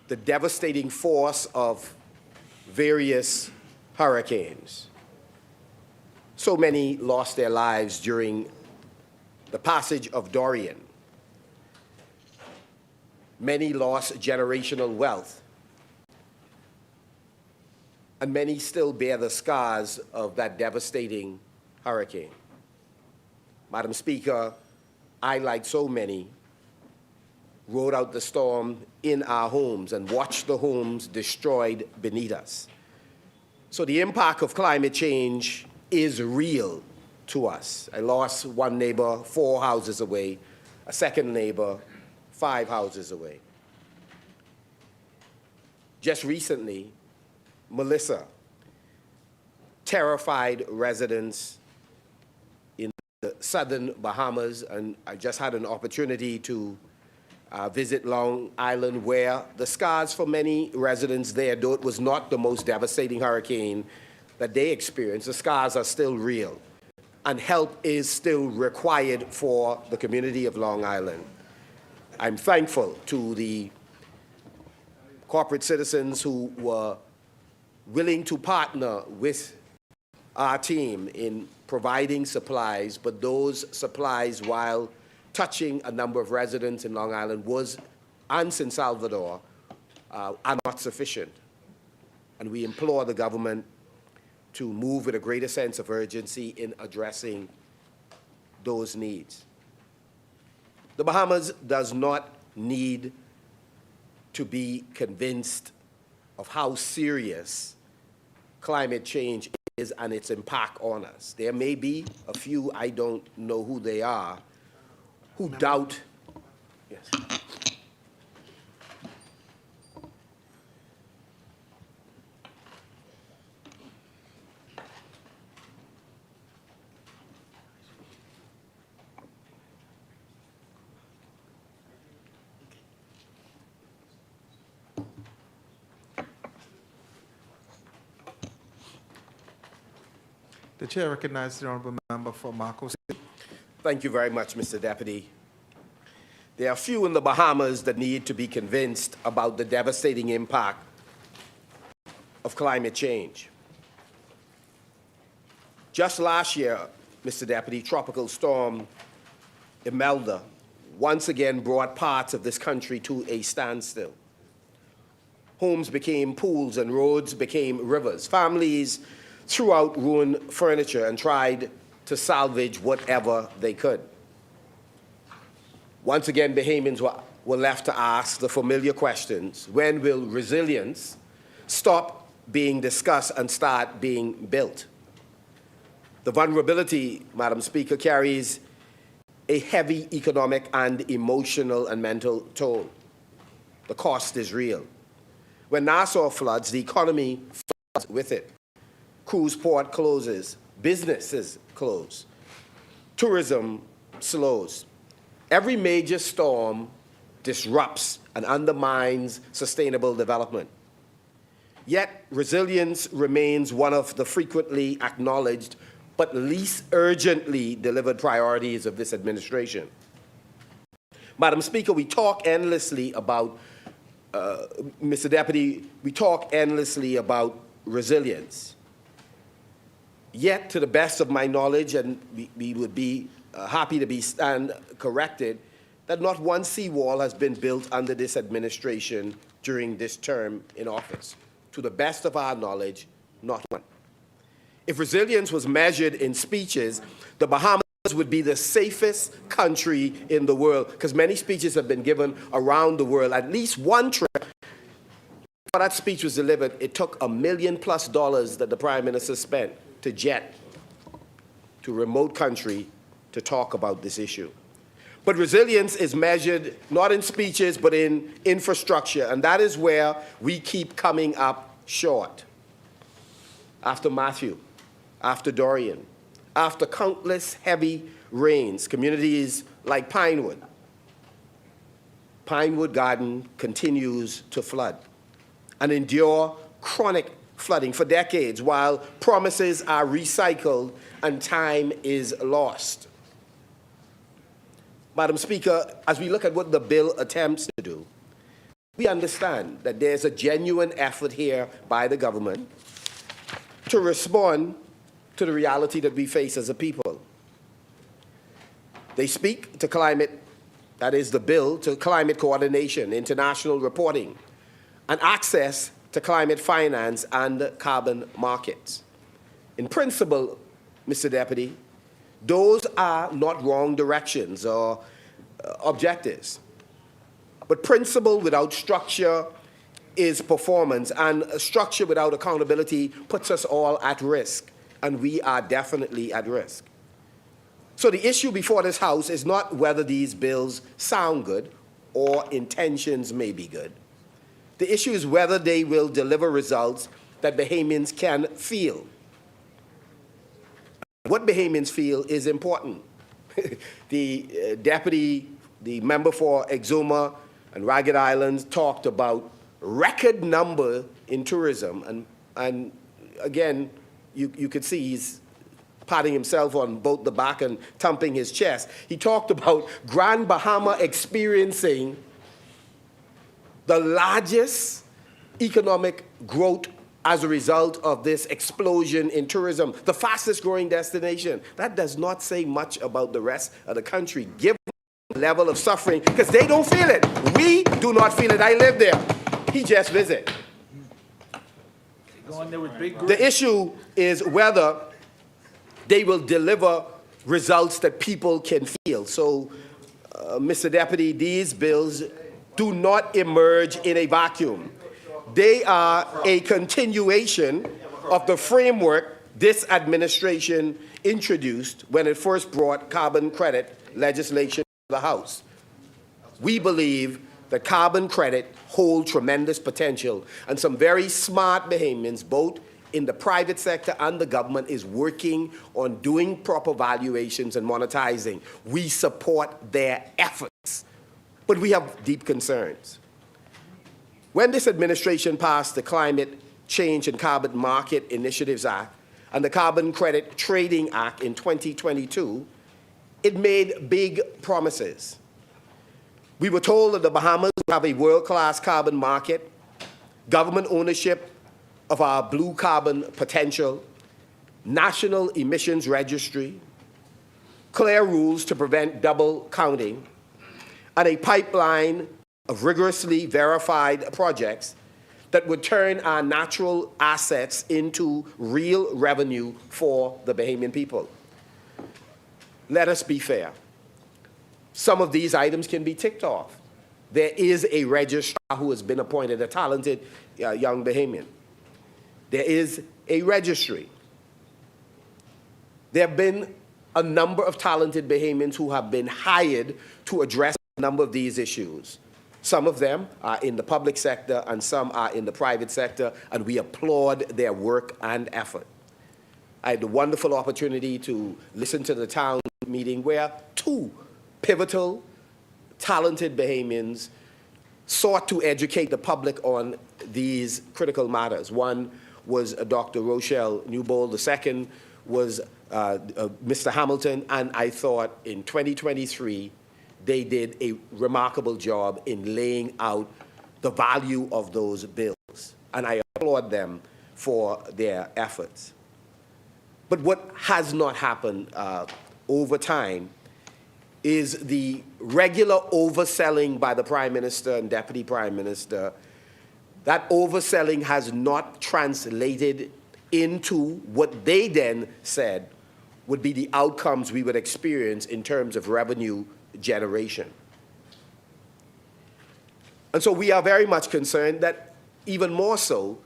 H: the devastating force of various hurricanes. So many lost their lives during the passage of Dorian. Many lost generational wealth. And many still bear the scars of that devastating hurricane. Madam Speaker, I, like so many, rode out the storm in our homes and watched the homes destroyed beneath us. So the impact of climate change is real to us. I lost one neighbor 4 houses away, a second neighbor 5 houses away. Just recently, Melissa terrified residents in the southern Bahamas, and I just had an opportunity to visit Long Island, where the scars for many residents there, though it was not the most devastating hurricane that they experienced, the scars are still real, and help is still required for the community of Long Island. I'm thankful to the corporate citizens who were willing to partner with our team in providing supplies, but those supplies, while touching a number of residents in Long Island and San Salvador, are not sufficient. And we implore the government to move with a greater sense of urgency in addressing those needs. The Bahamas does not need to be convinced of how serious climate change is and its impact on us. There may be a few, I don't know who they are, who doubt. Yes.
I: The chair recognizes the honourable member for Marcos.
H: Thank you very much, Mr. Deputy. There are few in the Bahamas that need to be convinced about the devastating impact of climate change. Just last year, Mr. Deputy, Tropical Storm Imelda once again brought parts of this country to a standstill. Homes became pools and roads became rivers. Families threw out ruined furniture and tried to salvage whatever they could. Once again, Bahamians were left to ask the familiar questions: when will resilience stop being discussed and start being built? The vulnerability, Madam Speaker, carries a heavy economic and emotional and mental toll. The cost is real. When Nassau floods, the economy floods with it. Cruise port closes, businesses close, tourism slows. Every major storm disrupts and undermines sustainable development. Yet, resilience remains one of the frequently acknowledged but least urgently delivered priorities of this administration. Madam Speaker, we talk endlessly about, Mr. Deputy, we talk endlessly about resilience. Yet, to the best of my knowledge, and we would be happy to be stand corrected, that not one seawall has been built under this administration during this term in office. To the best of our knowledge, not one. If resilience was measured in speeches, the Bahamas would be the safest country in the world, because many speeches have been given around the world. At least one trip, before that speech was delivered, it took $1 million+ that the Prime Minister spent to jet to a remote country to talk about this issue. But resilience is measured not in speeches, but in infrastructure, and that is where we keep coming up short. After Matthew, after Dorian, after countless heavy rains, communities like Pinewood Garden continues to flood and endure chronic flooding for decades while promises are recycled and time is lost. Madam Speaker, as we look at what the bill attempts to do, we understand that there's a genuine effort here by the government to respond to the reality that we face as a people. They speak to climate, that is the bill, to climate coordination, international reporting, and access to climate finance and carbon markets. In principle, Mr. Deputy, those are not wrong directions or objectives. But principle without structure is performance, and a structure without accountability puts us all at risk, and we are definitely at risk. So the issue before this House is not whether these bills sound good or intentions may be good. The issue is whether they will deliver results that Bahamians can feel. What Bahamians feel is important. The deputy, the member for Exuma and Ragged Islands talked about record number in tourism, and again, you could see he's patting himself on both the back and thumping his chest. He talked about Grand Bahama experiencing the largest economic growth as a result of this explosion in tourism, the fastest growing destination. That does not say much about the rest of the country, given the level of suffering, because they don't feel it. We do not feel it. I live there. He just visit. The issue is whether they will deliver results that people can feel. So, Mr. Deputy, these bills do not emerge in a vacuum. They are a continuation of the framework this administration introduced when it first brought carbon credit legislation to the House. We believe that carbon credit holds tremendous potential, and some very smart Bahamians, both in the private sector and the government, is working on doing proper valuations and monetizing. We support their efforts, but we have deep concerns. When this administration passed the Climate Change and Carbon Market Initiatives Act, and the Carbon Credit Trading Act in 2022, it made big promises. We were told that the Bahamas would have a world-class carbon market, government ownership of our blue carbon potential, national emissions registry, clear rules to prevent double counting, and a pipeline of rigorously verified projects that would turn our natural assets into real revenue for the Bahamian people. Let us be fair. Some of these items can be ticked off. There is a registrar who has been appointed, a talented young Bahamian. There is a registry. There have been a number of talented Bahamians who have been hired to address a number of these issues. Some of them are in the public sector and some are in the private sector, and we applaud their work and effort. I had the wonderful opportunity to listen to the town meeting where two pivotal, talented Bahamians sought to educate the public on these critical matters. One was Dr. Rochelle Newbold. The second was Mr. Hamilton, and I thought in 2023, they did a remarkable job in laying out the value of those bills, and I applaud them for their efforts. But what has not happened over time is the regular overselling by the Prime Minister and Deputy Prime Minister. That overselling has not translated into what they then said would be the outcomes we would experience in terms of revenue generation. And so we are very much concerned that even more so,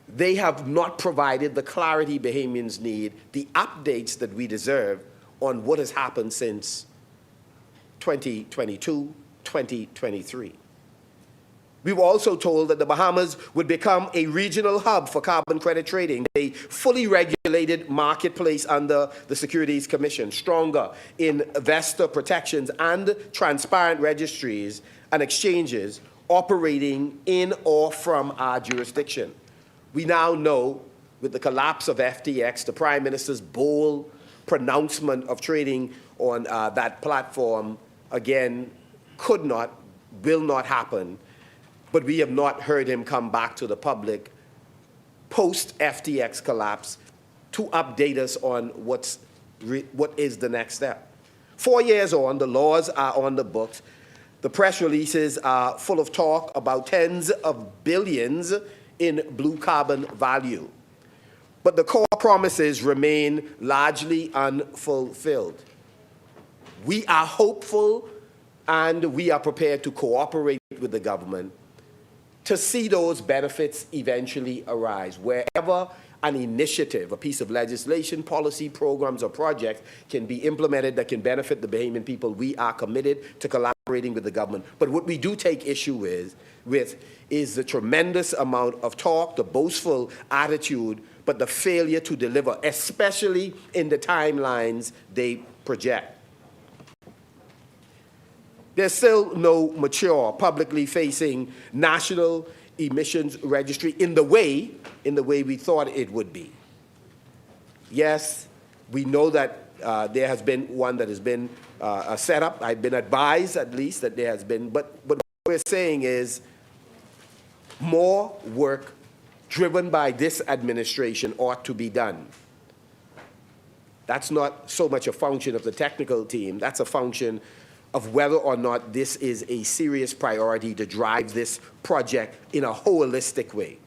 H: they have not provided the clarity Bahamians need, the updates that we deserve on what has happened since 2022, 2023. We were also told that the Bahamas would become a regional hub for carbon credit trading, a fully regulated marketplace under the Securities Commission, stronger in investor protections and transparent registries and exchanges operating in or from our jurisdiction. We now know, with the collapse of FTX, the Prime Minister's bold pronouncement of trading on that platform, again, could not, will not happen. But we have not heard him come back to the public post-FTX collapse to update us on what is the next step. 4 years on, the laws are on the books. The press releases are full of talk about tens of billions in blue carbon value. But the core promises remain largely unfulfilled. We are hopeful and we are prepared to cooperate with the government to see those benefits eventually arise. Wherever an initiative, a piece of legislation, policy, programs, or projects can be implemented that can benefit the Bahamian people, we are committed to collaborating with the government. But what we do take issue with is the tremendous amount of talk, the boastful attitude, but the failure to deliver, especially in the timelines they project. There's still no mature, publicly facing national emissions registry in the way we thought it would be. Yes, we know that there has been one that has been set up. I've been advised, at least, that there has been. But what we're saying is more work driven by this administration ought to be done. That's not so much a function of the technical team. That's a function of whether or not this is a serious priority to drive this project in a holistic way.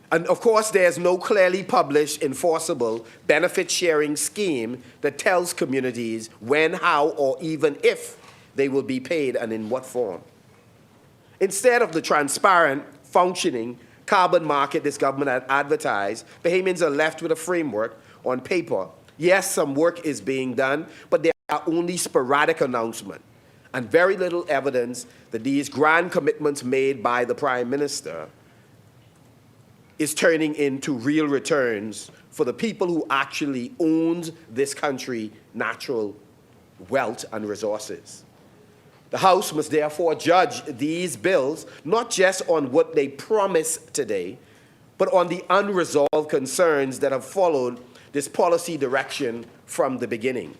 H: And of course, there's no clearly published, enforceable benefit-sharing scheme that tells communities when, how, or even if they will be paid and in what form. Instead of the transparent, functioning carbon market this government had advertised, Bahamians are left with a framework on paper. Yes, some work is being done, but there are only sporadic announcements and very little evidence that these grand commitments made by the Prime Minister is turning into real returns for the people who actually owns this country, natural wealth and resources. The House must therefore judge these bills not just on what they promise today, but on the unresolved concerns that have followed this policy direction from the beginning.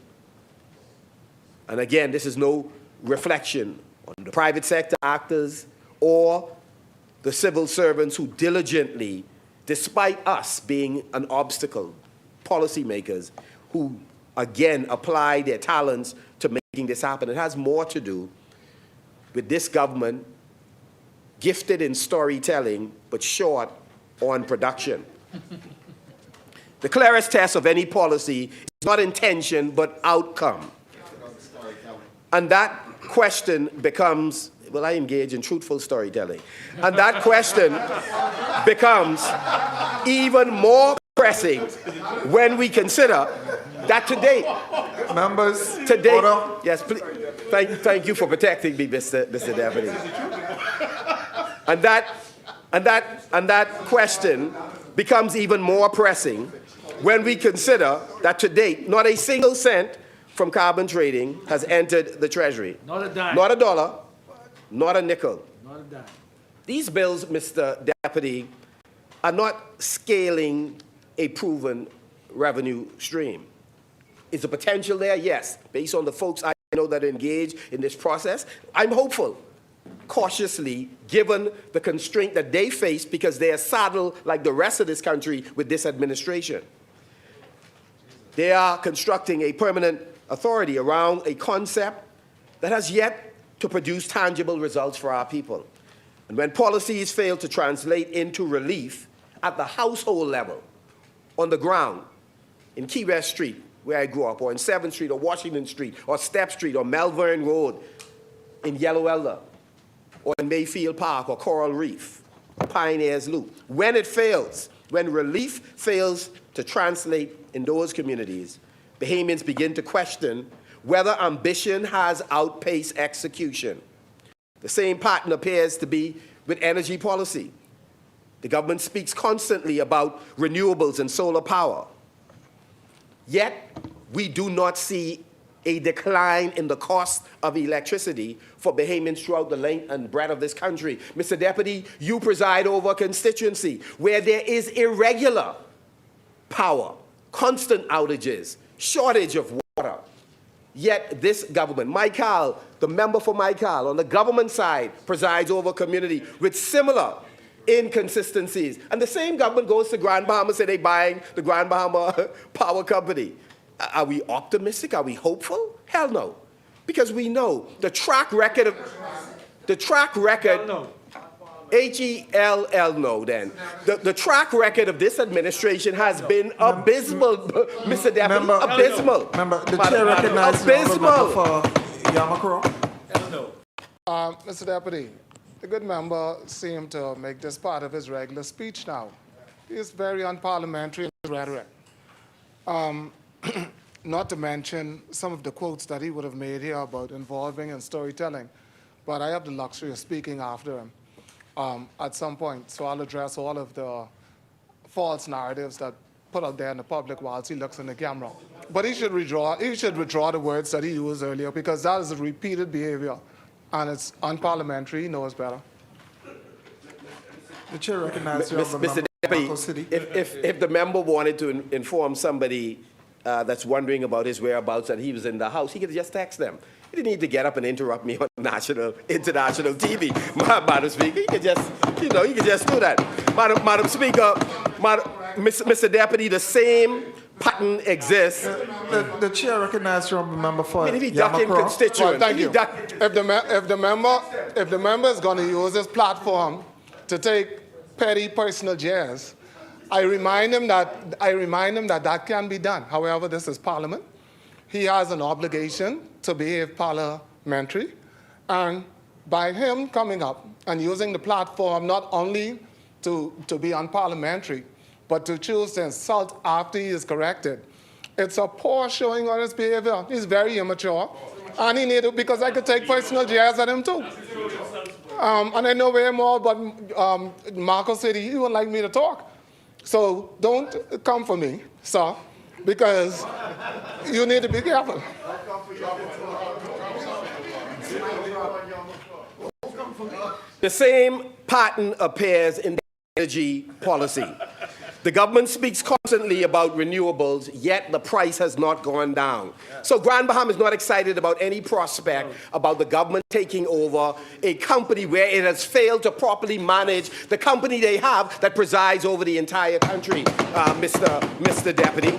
H: And again, this is no reflection on the private sector actors or the civil servants who diligently, despite us being an obstacle, policymakers who, again, apply their talents to making this happen. It has more to do with this government, gifted in storytelling, but short on production. The clearest test of any policy is not intention, but outcome. And that question becomes, well, I engage in truthful storytelling. And that question becomes even more pressing when we consider that today,
I: Members,
H: today,
I: order.
H: yes, please, thank you for protecting me, Mr. Deputy. And that question becomes even more pressing when we consider that to date, not a single cent from carbon trading has entered the Treasury.
J: Not a dime.
H: Not a dollar, not a nickel.
J: Not a dime.
H: These bills, Mr. Deputy, are not scaling a proven revenue stream. Is the potential there? Yes. Based on the folks I know that are engaged in this process, I'm hopeful, cautiously, given the constraint that they face because they are saddled, like the rest of this country, with this administration. They are constructing a permanent authority around a concept that has yet to produce tangible results for our people. And when policies fail to translate into relief at the household level, on the ground, in Key West Street, where I grew up, or in 7th Street, or Washington Street, or Step Street, or Melbourne Road, in Yellow Elder, or in Mayfield Park, or Coral Reef, or Pioneers Loop. When it fails, when relief fails to translate in those communities, Bahamians begin to question whether ambition has outpaced execution. The same pattern appears to be with energy policy. The government speaks constantly about renewables and solar power. Yet, we do not see a decline in the cost of electricity for Bahamians throughout the length and breadth of this country. Mr. Deputy, you preside over a constituency where there is irregular power, constant outages, shortage of water. Yet this government, Michael, the member for Michael, on the government side, presides over a community with similar inconsistencies. And the same government goes to Grand Bahama and say they're buying the Grand Bahama Power Company. Are we optimistic? Are we hopeful? Hell no. Because we know the track record of, H-E-L-L, no then. The track record of this administration has been abysmal, Mr. Deputy, abysmal.
I: Member, the chair recognizes the honourable member for Yamakro.
K: Mr. Deputy, the good member seemed to make this part of his regular speech now. He is very unparliamentary in his rhetoric. Not to mention some of the quotes that he would have made here about involving and storytelling. But I have the luxury of speaking after him at some point, so I'll address all of the false narratives that put out there in the public whilst he looks in the camera. But he should withdraw the words that he used earlier because that is a repeated behavior and it's unparliamentary. He knows better.
I: The chair recognizes the honourable member
H: Mr.
I: for
H: Deputy,
I: Marco City.
H: if the member wanted to inform somebody that's wondering about his whereabouts and he was in the house, he could just text them. He didn't need to get up and interrupt me on international TV. Madam Speaker, he could just do that. Madam Speaker, Mr. Deputy, the same pattern exists.
I: The chair recognizes the honourable member for
H: If he ducking
I: Yamakro.
H: constituents,
K: Well, thank you. If the member is going to use his platform to take petty personal jabs, I remind him that that can be done. However, this is Parliament. He has an obligation to behave parliamentary, and by him coming up and using the platform not only to be unparliamentary, but to choose to insult after he is corrected, it's a poor showing on his behavior. He's very immature, and he needed, because I could take personal jabs at him too. And I know way more about Marco City. He would like me to talk. So don't come for me, sir, because you need to be careful.
H: The same pattern appears in the energy policy. The government speaks constantly about renewables, yet the price has not gone down. So Grand Bahama is not excited about any prospect about the government taking over a company where it has failed to properly manage the company they have that presides over the entire country, Mr. Deputy.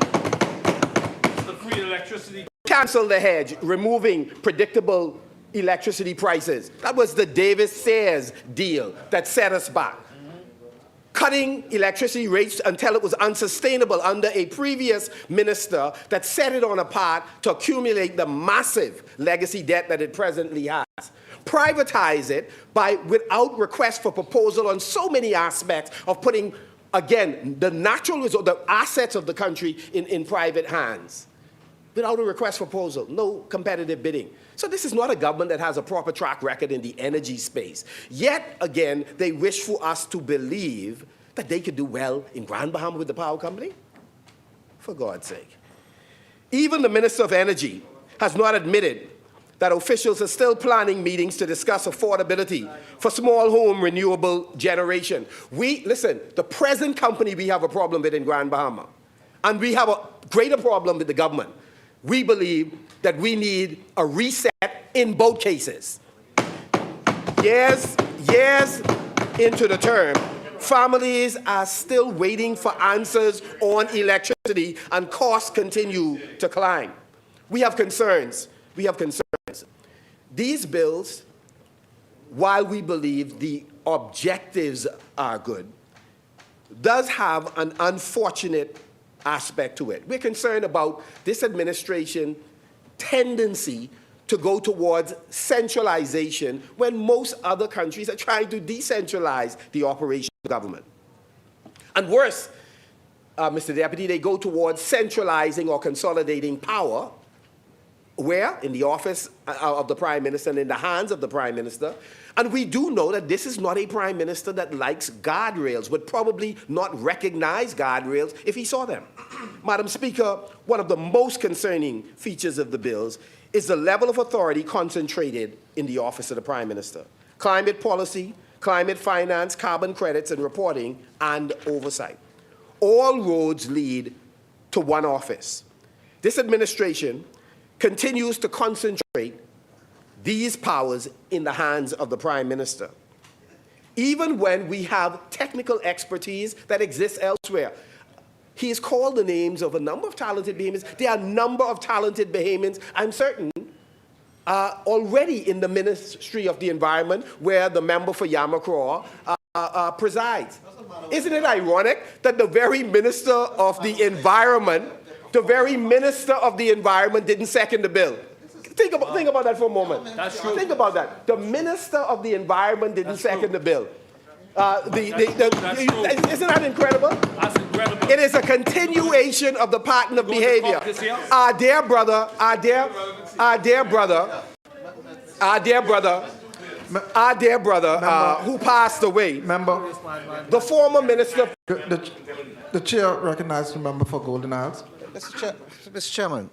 J: The free electricity.
H: Cancel the hedge, removing predictable electricity prices. That was the Davis-Sayers deal that set us back. Cutting electricity rates until it was unsustainable under a previous minister that set it on a path to accumulate the massive legacy debt that it presently has. Privatize it without request for proposal on so many aspects of putting, again, the natural result, the assets of the country in private hands. Without a request for proposal, no competitive bidding. So this is not a government that has a proper track record in the energy space. Yet again, they wish for us to believe that they could do well in Grand Bahama with the power company? For God's sake. Even the Minister of Energy has not admitted that officials are still planning meetings to discuss affordability for small home renewable generation. Listen, the present company we have a problem with in Grand Bahama, and we have a greater problem with the government. We believe that we need a reset in both cases. Years into the term, families are still waiting for answers on electricity and costs continue to climb. We have concerns. These bills, while we believe the objectives are good, does have an unfortunate aspect to it. We're concerned about this administration tendency to go towards centralization when most other countries are trying to decentralize the operation of government. And worse, Mr. Deputy, they go towards centralizing or consolidating power. Where? In the office of the Prime Minister and in the hands of the Prime Minister. And we do know that this is not a Prime Minister that likes guardrails, would probably not recognize guardrails if he saw them. Madam Speaker, one of the most concerning features of the bills is the level of authority concentrated in the office of the Prime Minister. Climate policy, climate finance, carbon credits and reporting, and oversight. All roads lead to one office. This administration continues to concentrate these powers in the hands of the Prime Minister, even when we have technical expertise that exists elsewhere. He has called the names of a number of talented Bahamians. There are a number of talented Bahamians, I'm certain, already in the Ministry of the Environment, where the member for Yamacraw presides. Isn't it ironic that the very Minister of the Environment didn't second the bill? Think about that for a moment.
J: That's true.
H: Think about that. The Minister of the Environment didn't second the bill. Isn't that incredible?
J: That's incredible.
H: It is a continuation of the pattern of behavior. Our dear brother, who passed away, the former minister.
I: The chair recognizes the member for Golden Isles.
L: Mr. Chairman,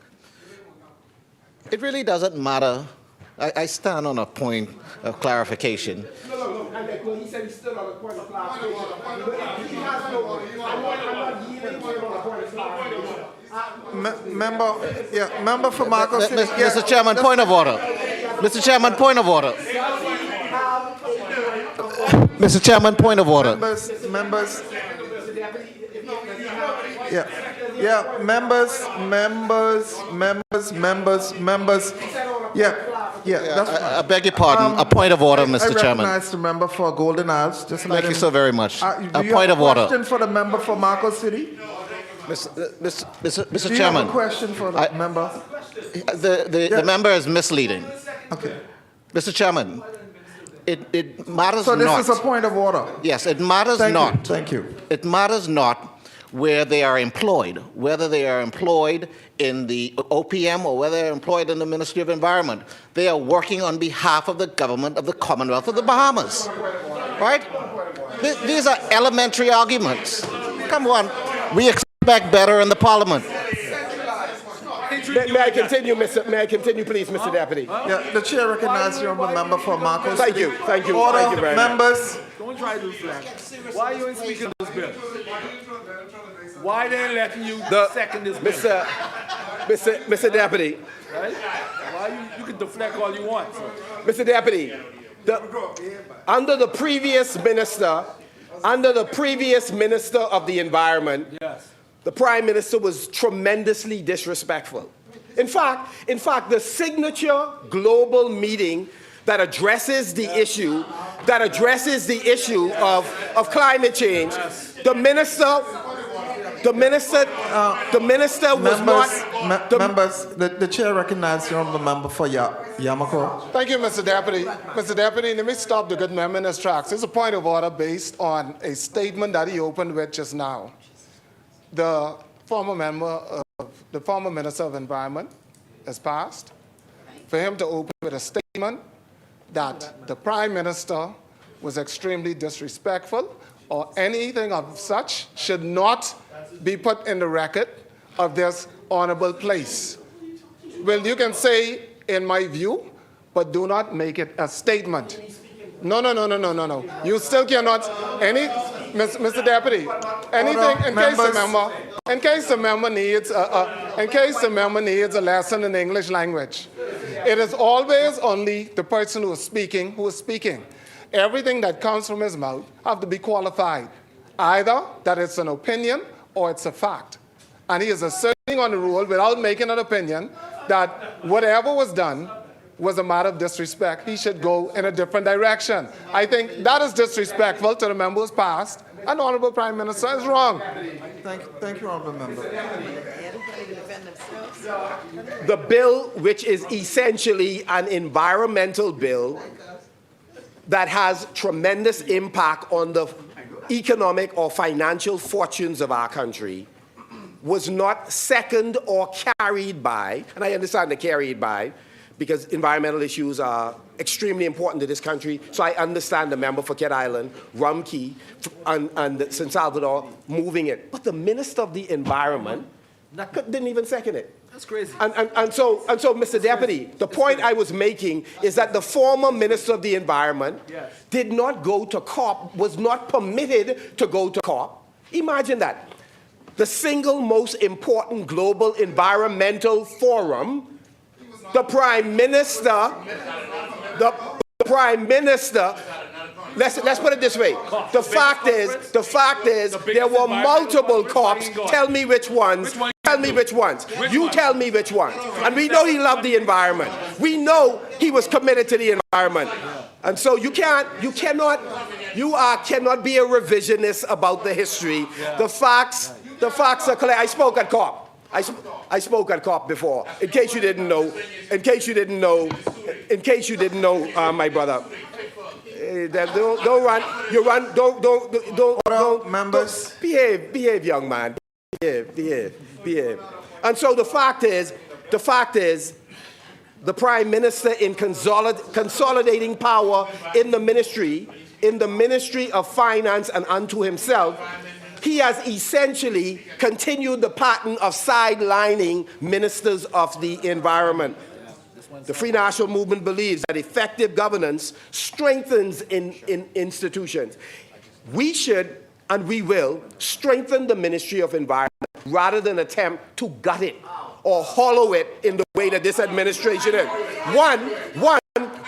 L: it really doesn't matter. I stand on a point of clarification.
H: No, he said he stood on a point of clarification. I'm not yielding to him on a point of clarification.
I: Member for Marcos City.
L: Mr. Chairman, point of order. Mr. Chairman, point of order. Mr. Chairman, point of order.
I: Members. Members.
L: I beg your pardon. A point of order, Mr. Chairman.
I: I recognize the member for Golden Isles.
L: Thank you so very much.
I: A
L: point of order.
I: Question for the member for Marcos City?
L: Mr.
I: Do you
L: Chairman,
I: have a question for the member?
L: The member is misleading.
I: Okay.
L: Mr. Chairman, it matters
I: not. So
L: not.
I: this is a point of order.
L: Yes, it matters not.
I: Thank you.
L: It matters not where they are employed, whether they are employed in the OPM or whether they're employed in the Ministry of Environment. They are working on behalf of the government of the Commonwealth of the Bahamas, right? These are elementary arguments. Come on, we expect better in the Parliament.
J: treating you
H: May I
J: like that?
H: continue, May I continue, please, Mr. Deputy?
I: Yeah, the chair recognizes the honourable member for Marcos.
H: Thank you, thank you,
I: Order,
H: thank you very much.
I: members.
J: Don't try to deflect. Why you ain't speaking this bill? Why they ain't letting you second this bill?
H: Mr. Deputy,
J: Right? Why you can deflect all you want, sir.
H: Mr. Deputy, under the previous minister of the environment,
J: Yes.
H: the Prime Minister was tremendously disrespectful. In fact, the signature global meeting that addresses the issue of climate change, the minister was not.
I: Members, the chair recognizes the honourable member for Yamakro.
K: Thank you, Mr. Deputy. Mr. Deputy, let me stop the good member in his tracks. It's a point of order based on a statement that he opened with just now. The former Minister of Environment has passed. For him to open with a statement that the Prime Minister was extremely disrespectful or anything of such should not be put in the record of this honorable place. Well, you can say, in my view, but do not make it a statement. No. You still cannot, Mr. Deputy, anything, in case the member needs a lesson in English language, it is always only the person who is speaking. Everything that comes from his mouth have to be qualified. Either that it's an opinion or it's a fact. And he is asserting on the rule without making an opinion that whatever was done was a matter of disrespect. He should go in a different direction. I think that is disrespectful to the member who's passed. An honorable Prime Minister is wrong.
I: Thank you, honourable member.
H: The bill, which is essentially an environmental bill that has tremendous impact on the economic or financial fortunes of our country, was not seconded or carried by, and I understand the carried by, because environmental issues are extremely important to this country, so I understand the member for Kent Island, Rumkey, and St. Salvador moving it. But the Minister of the Environment didn't even second it.
J: That's crazy.
H: And so, Mr. Deputy, the point I was making is that the former Minister of the Environment did not go to COP, was not permitted to go to COP. Imagine that. The single most important global environmental forum, the Prime Minister, let's put it this way. The fact is, there were multiple COPs. Tell me which ones. Tell me which ones. You tell me which ones. And we know he loved the environment. We know he was committed to the environment. And so you cannot be a revisionist about the history. The facts are clear. I spoke at COP. I spoke at COP before. In case you didn't know, my brother. Don't run. You run. Don't.
I: Members.
H: Behave, young man. Behave. And so the fact is, the Prime Minister, in consolidating power in the Ministry of Finance and unto himself, he has essentially continued the pattern of sidelining ministers of the environment. The Free National Movement believes that effective governance strengthens institutions. We should, and we will, strengthen the Ministry of Environment rather than attempt to gut it or hollow it in the way that this administration is. One,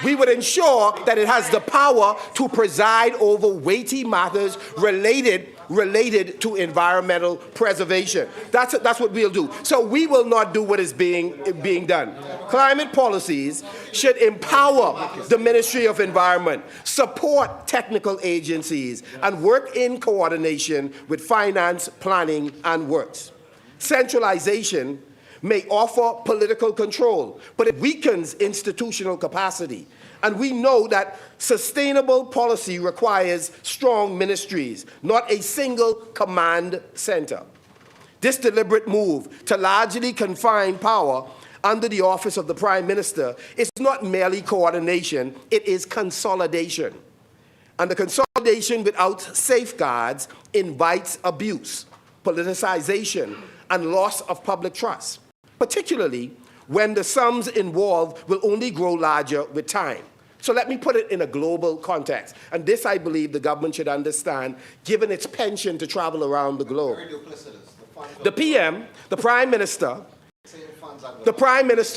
H: we would ensure that it has the power to preside over weighty matters related to environmental preservation. That's what we'll do. So we will not do what is being done. Climate policies should empower the Ministry of Environment, support technical agencies, and work in coordination with finance, planning, and works. Centralization may offer political control, but it weakens institutional capacity. And we know that sustainable policy requires strong ministries, not a single command center. This deliberate move to largely confine power under the office of the Prime Minister is not merely coordination, it is consolidation. And the consolidation without safeguards invites abuse, politicization, and loss of public trust. particularly when the sums involved will only grow larger with time. So let me put it in a global context. And this, I believe, the government should understand, given its penchant to travel around the globe. The PM, the Prime Minister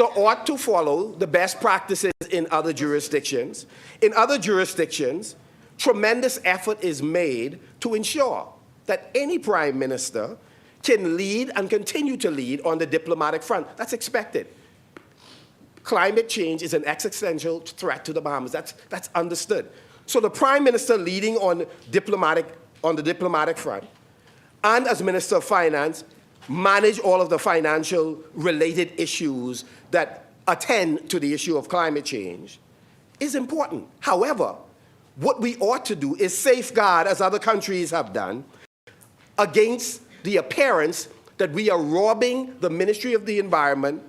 H: ought to follow the best practices in other jurisdictions. In other jurisdictions, tremendous effort is made to ensure that any Prime Minister can lead and continue to lead on the diplomatic front. That's expected. Climate change is an existential threat to the Bahamas. That's understood. So the Prime Minister leading on the diplomatic front, and as Minister of Finance, manage all of the financial related issues that attend to the issue of climate change is important. However, what we ought to do is safeguard, as other countries have done, against the appearance that we are robbing the Ministry of the Environment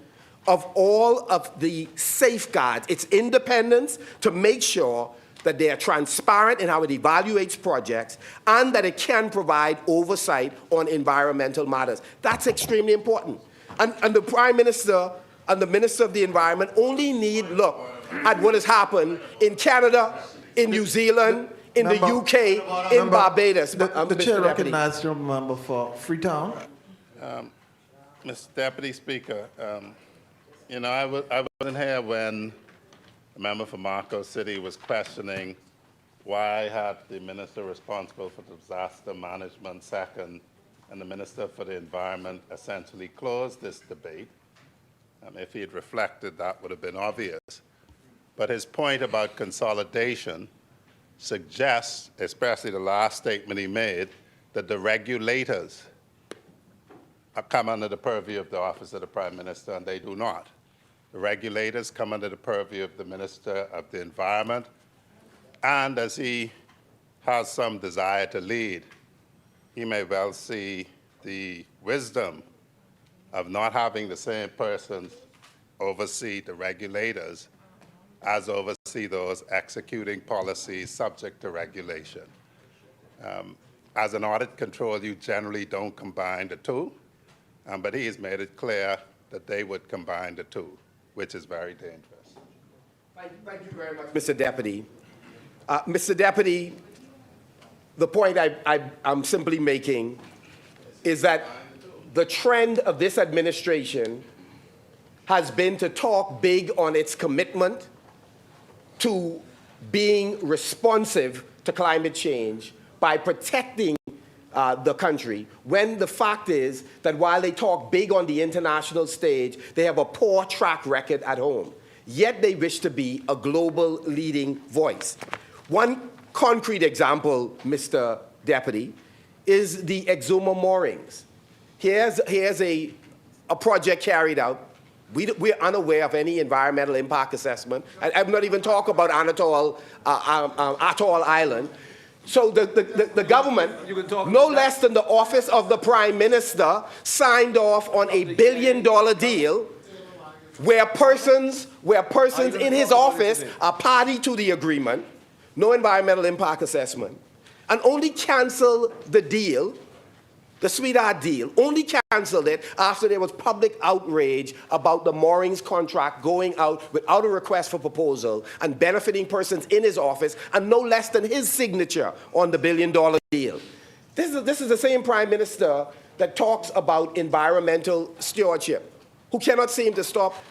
H: of all of the safeguards, its independence, to make sure that they are transparent in how it evaluates projects and that it can provide oversight on environmental matters. That's extremely important. And the Prime Minister and the Minister of the Environment only need look at what has happened in Canada, in New Zealand, in the UK, in Barbados.
I: The chair recognizes your member for Freetown.
D: Mr. Deputy Speaker, you know, I wasn't here when the member for Marco City was questioning why had the minister responsible for disaster management second and the minister for the environment essentially closed this debate. If he had reflected, that would have been obvious. But his point about consolidation suggests, especially the last statement he made, that the regulators come under the purview of the Office of the Prime Minister, and they do not. The regulators come under the purview of the Minister of the Environment, and as he has some desire to lead, he may well see the wisdom of not having the same persons oversee the regulators as oversee those executing policies subject to regulation. As an audit control, you generally don't combine the two, but he has made it clear that they would combine the two, which is very dangerous.
H: Thank you very much, Mr. Deputy. Mr. Deputy, the point I'm simply making is that the trend of this administration has been to talk big on its commitment to being responsive to climate change by protecting the country, when the fact is that while they talk big on the international stage, they have a poor track record at home. Yet they wish to be a global leading voice. One concrete example, Mr. Deputy, is the Exuma moorings. Here's a project carried out. We're unaware of any environmental impact assessment. I'm not even talking about Atoll Island. So the government, no less than the Office of the Prime Minister, signed off on $1 billion deal where persons in his office are party to the agreement, no environmental impact assessment, and only cancel the deal, the sweetheart deal, only canceled it after there was public outrage about the moorings contract going out without a request for proposal and benefiting persons in his office and no less than his signature on the $1 billion deal. This is the same Prime Minister that talks about environmental stewardship, who cannot seem to stop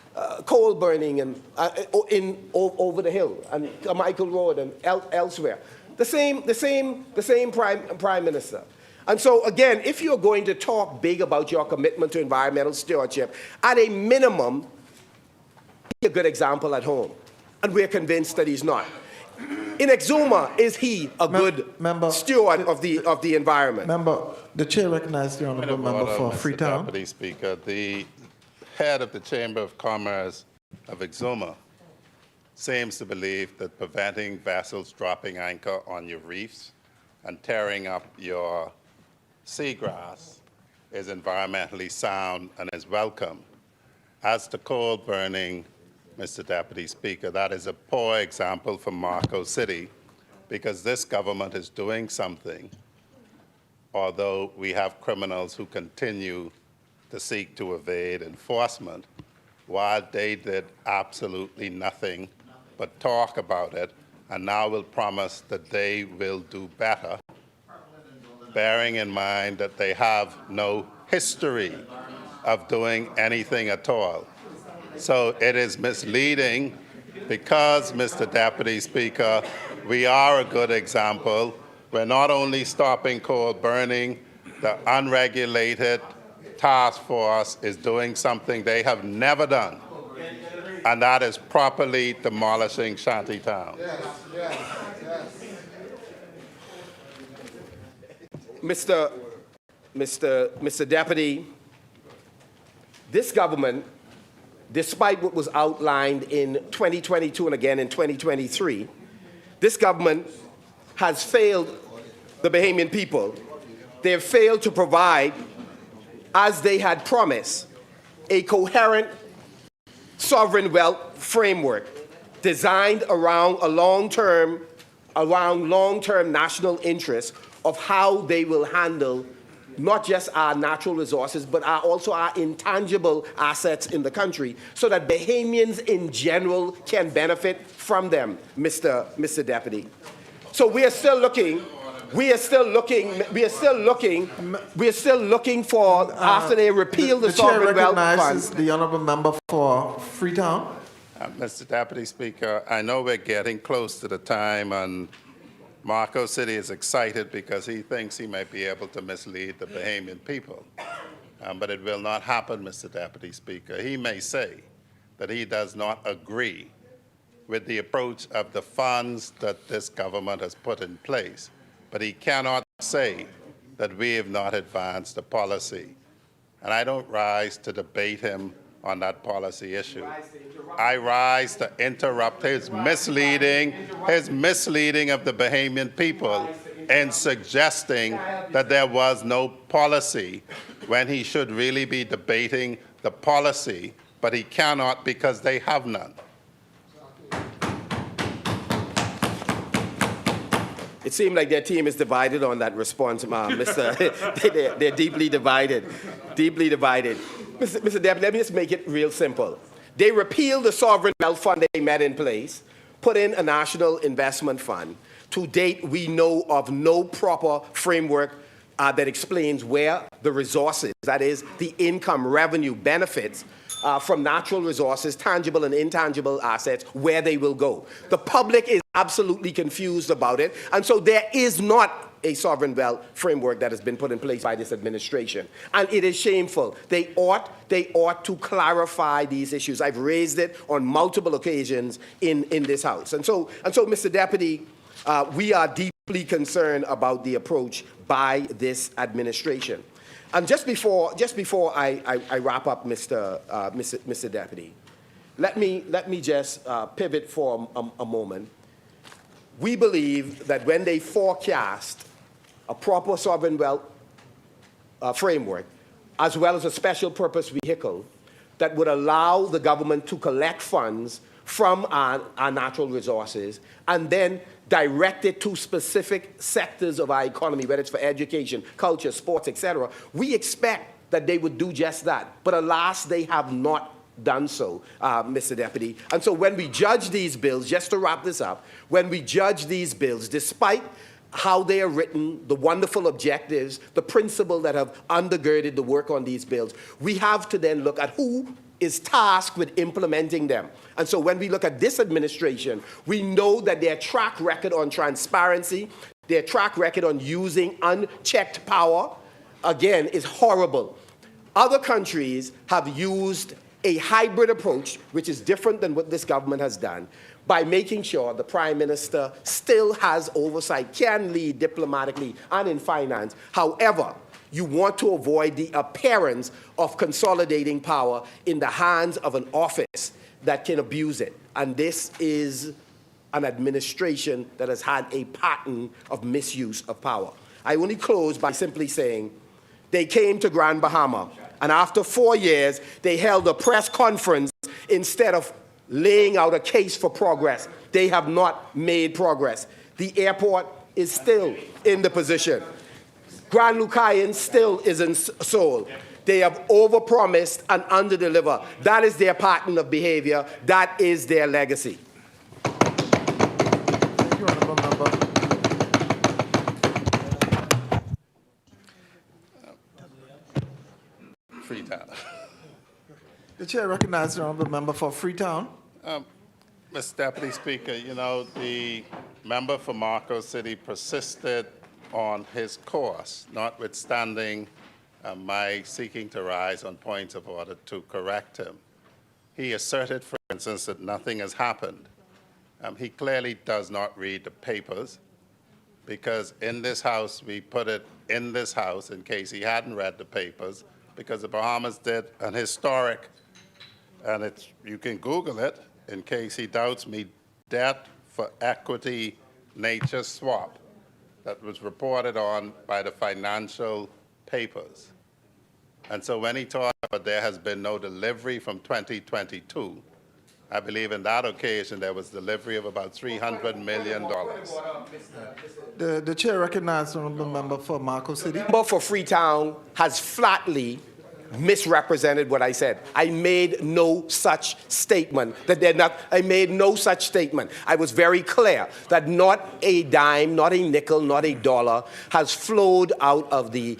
H: coal burning and over the hill and Michael Road and elsewhere. The same Prime Minister. And so again, if you're going to talk big about your commitment to environmental stewardship, at a minimum, be a good example at home. And we're convinced that he's not. In Exuma, is he a good steward of the environment?
I: The chair recognizes the honourable member for Freetown.
D: Deputy Speaker, the head of the Chamber of Commerce of Exuma seems to believe that preventing vessels dropping anchor on your reefs and tearing up your seagrass is environmentally sound and is welcome. As to coal burning, Mr. Deputy Speaker, that is a poor example from Marco City, because this government is doing something, although we have criminals who continue to seek to evade enforcement, while they did absolutely nothing but talk about it, and now will promise that they will do better, bearing in mind that they have no history of doing anything at all. So it is misleading because, Mr. Deputy Speaker, we are a good example. We're not only stopping coal burning, the unregulated task force is doing something they have never done, and that is properly demolishing shantytowns.
H: Mr. Deputy, this government, despite what was outlined in 2022 and again in 2023, this government has failed the Bahamian people. They have failed to provide, as they had promised, a coherent sovereign wealth framework designed around long-term national interests of how they will handle not just our natural resources, but also our intangible assets in the country, so that Bahamians in general can benefit from them, Mr. Deputy. So we are still looking for, after they repeal the sovereign wealth fund.
I: recognizes the honourable member for Freetown.
D: Mr. Deputy Speaker, I know we're getting close to the time, and Marco City is excited because he thinks he might be able to mislead the Bahamian people. But it will not happen, Mr. Deputy Speaker. He may say that he does not agree with the approach of the funds that this government has put in place, but he cannot say that we have not advanced a policy. And I don't rise to debate him on that policy issue. I rise to interrupt his misleading of the Bahamian people in suggesting that there was no policy when he should really be debating the policy, but he cannot because they have none.
H: It seemed like their team is divided on that response, Mr. They're deeply divided, deeply divided. Mr. Deputy, let me just make it real simple. They repealed the sovereign wealth fund they met in place, put in a national investment fund. To date, we know of no proper framework that explains where the resources, that is, the income, revenue, benefits from natural resources, tangible and intangible assets, where they will go. The public is absolutely confused about it, and so there is not a sovereign wealth framework that has been put in place by this administration. And it is shameful. They ought to clarify these issues. I've raised it on multiple occasions in this House. And so, Mr. Deputy, we are deeply concerned about the approach by this administration. And just before I wrap up, Mr. Deputy, let me just pivot for a moment. We believe that when they forecast a proper sovereign wealth framework, as well as a special purpose vehicle that would allow the government to collect funds from our natural resources and then direct it to specific sectors of our economy, whether it's for education, culture, sports, etc., we expect that they would do just that. But alas, they have not done so, Mr. Deputy. And so when we judge these bills, just to wrap this up, when we judge these bills, despite how they are written, the wonderful objectives, the principle that have undergirded the work on these bills, we have to then look at who is tasked with implementing them. And so when we look at this administration, we know that their track record on transparency, their track record on using unchecked power, again, is horrible. Other countries have used a hybrid approach, which is different than what this government has done, by making sure the Prime Minister still has oversight, can lead diplomatically and in finance. However, you want to avoid the appearance of consolidating power in the hands of an office that can abuse it. And this is an administration that has had a pattern of misuse of power. I only close by simply saying they came to Grand Bahama, and after 4 years, they held a press conference instead of laying out a case for progress. They have not made progress. The airport is still in the position. Grand Lucayan still is in Seoul. They have overpromised and underdelivered. That is their pattern of behavior. That is their legacy.
I: Thank you, honourable member.
D: Freetown.
I: The chair recognizes the honourable member for Freetown.
D: Mr. Deputy Speaker, you know, the member for Marco City persisted on his course, notwithstanding my seeking to rise on points of order to correct him. He asserted, for instance, that nothing has happened. He clearly does not read the papers, because in this House, we put it in this House in case he hadn't read the papers, because the Bahamas did an historic, and you can Google it in case he doubts me, debt for equity nature swap that was reported on by the financial papers. And so when he talked about there has been no delivery from 2022, I believe in that occasion there was delivery of about $300 million.
I: The chair recognizes the honourable member for Marco City.
H: The member for Freetown has flatly misrepresented what I said. I made no such statement. I made no such statement. I was very clear that not a dime, not a nickel, not a dollar has flowed out of the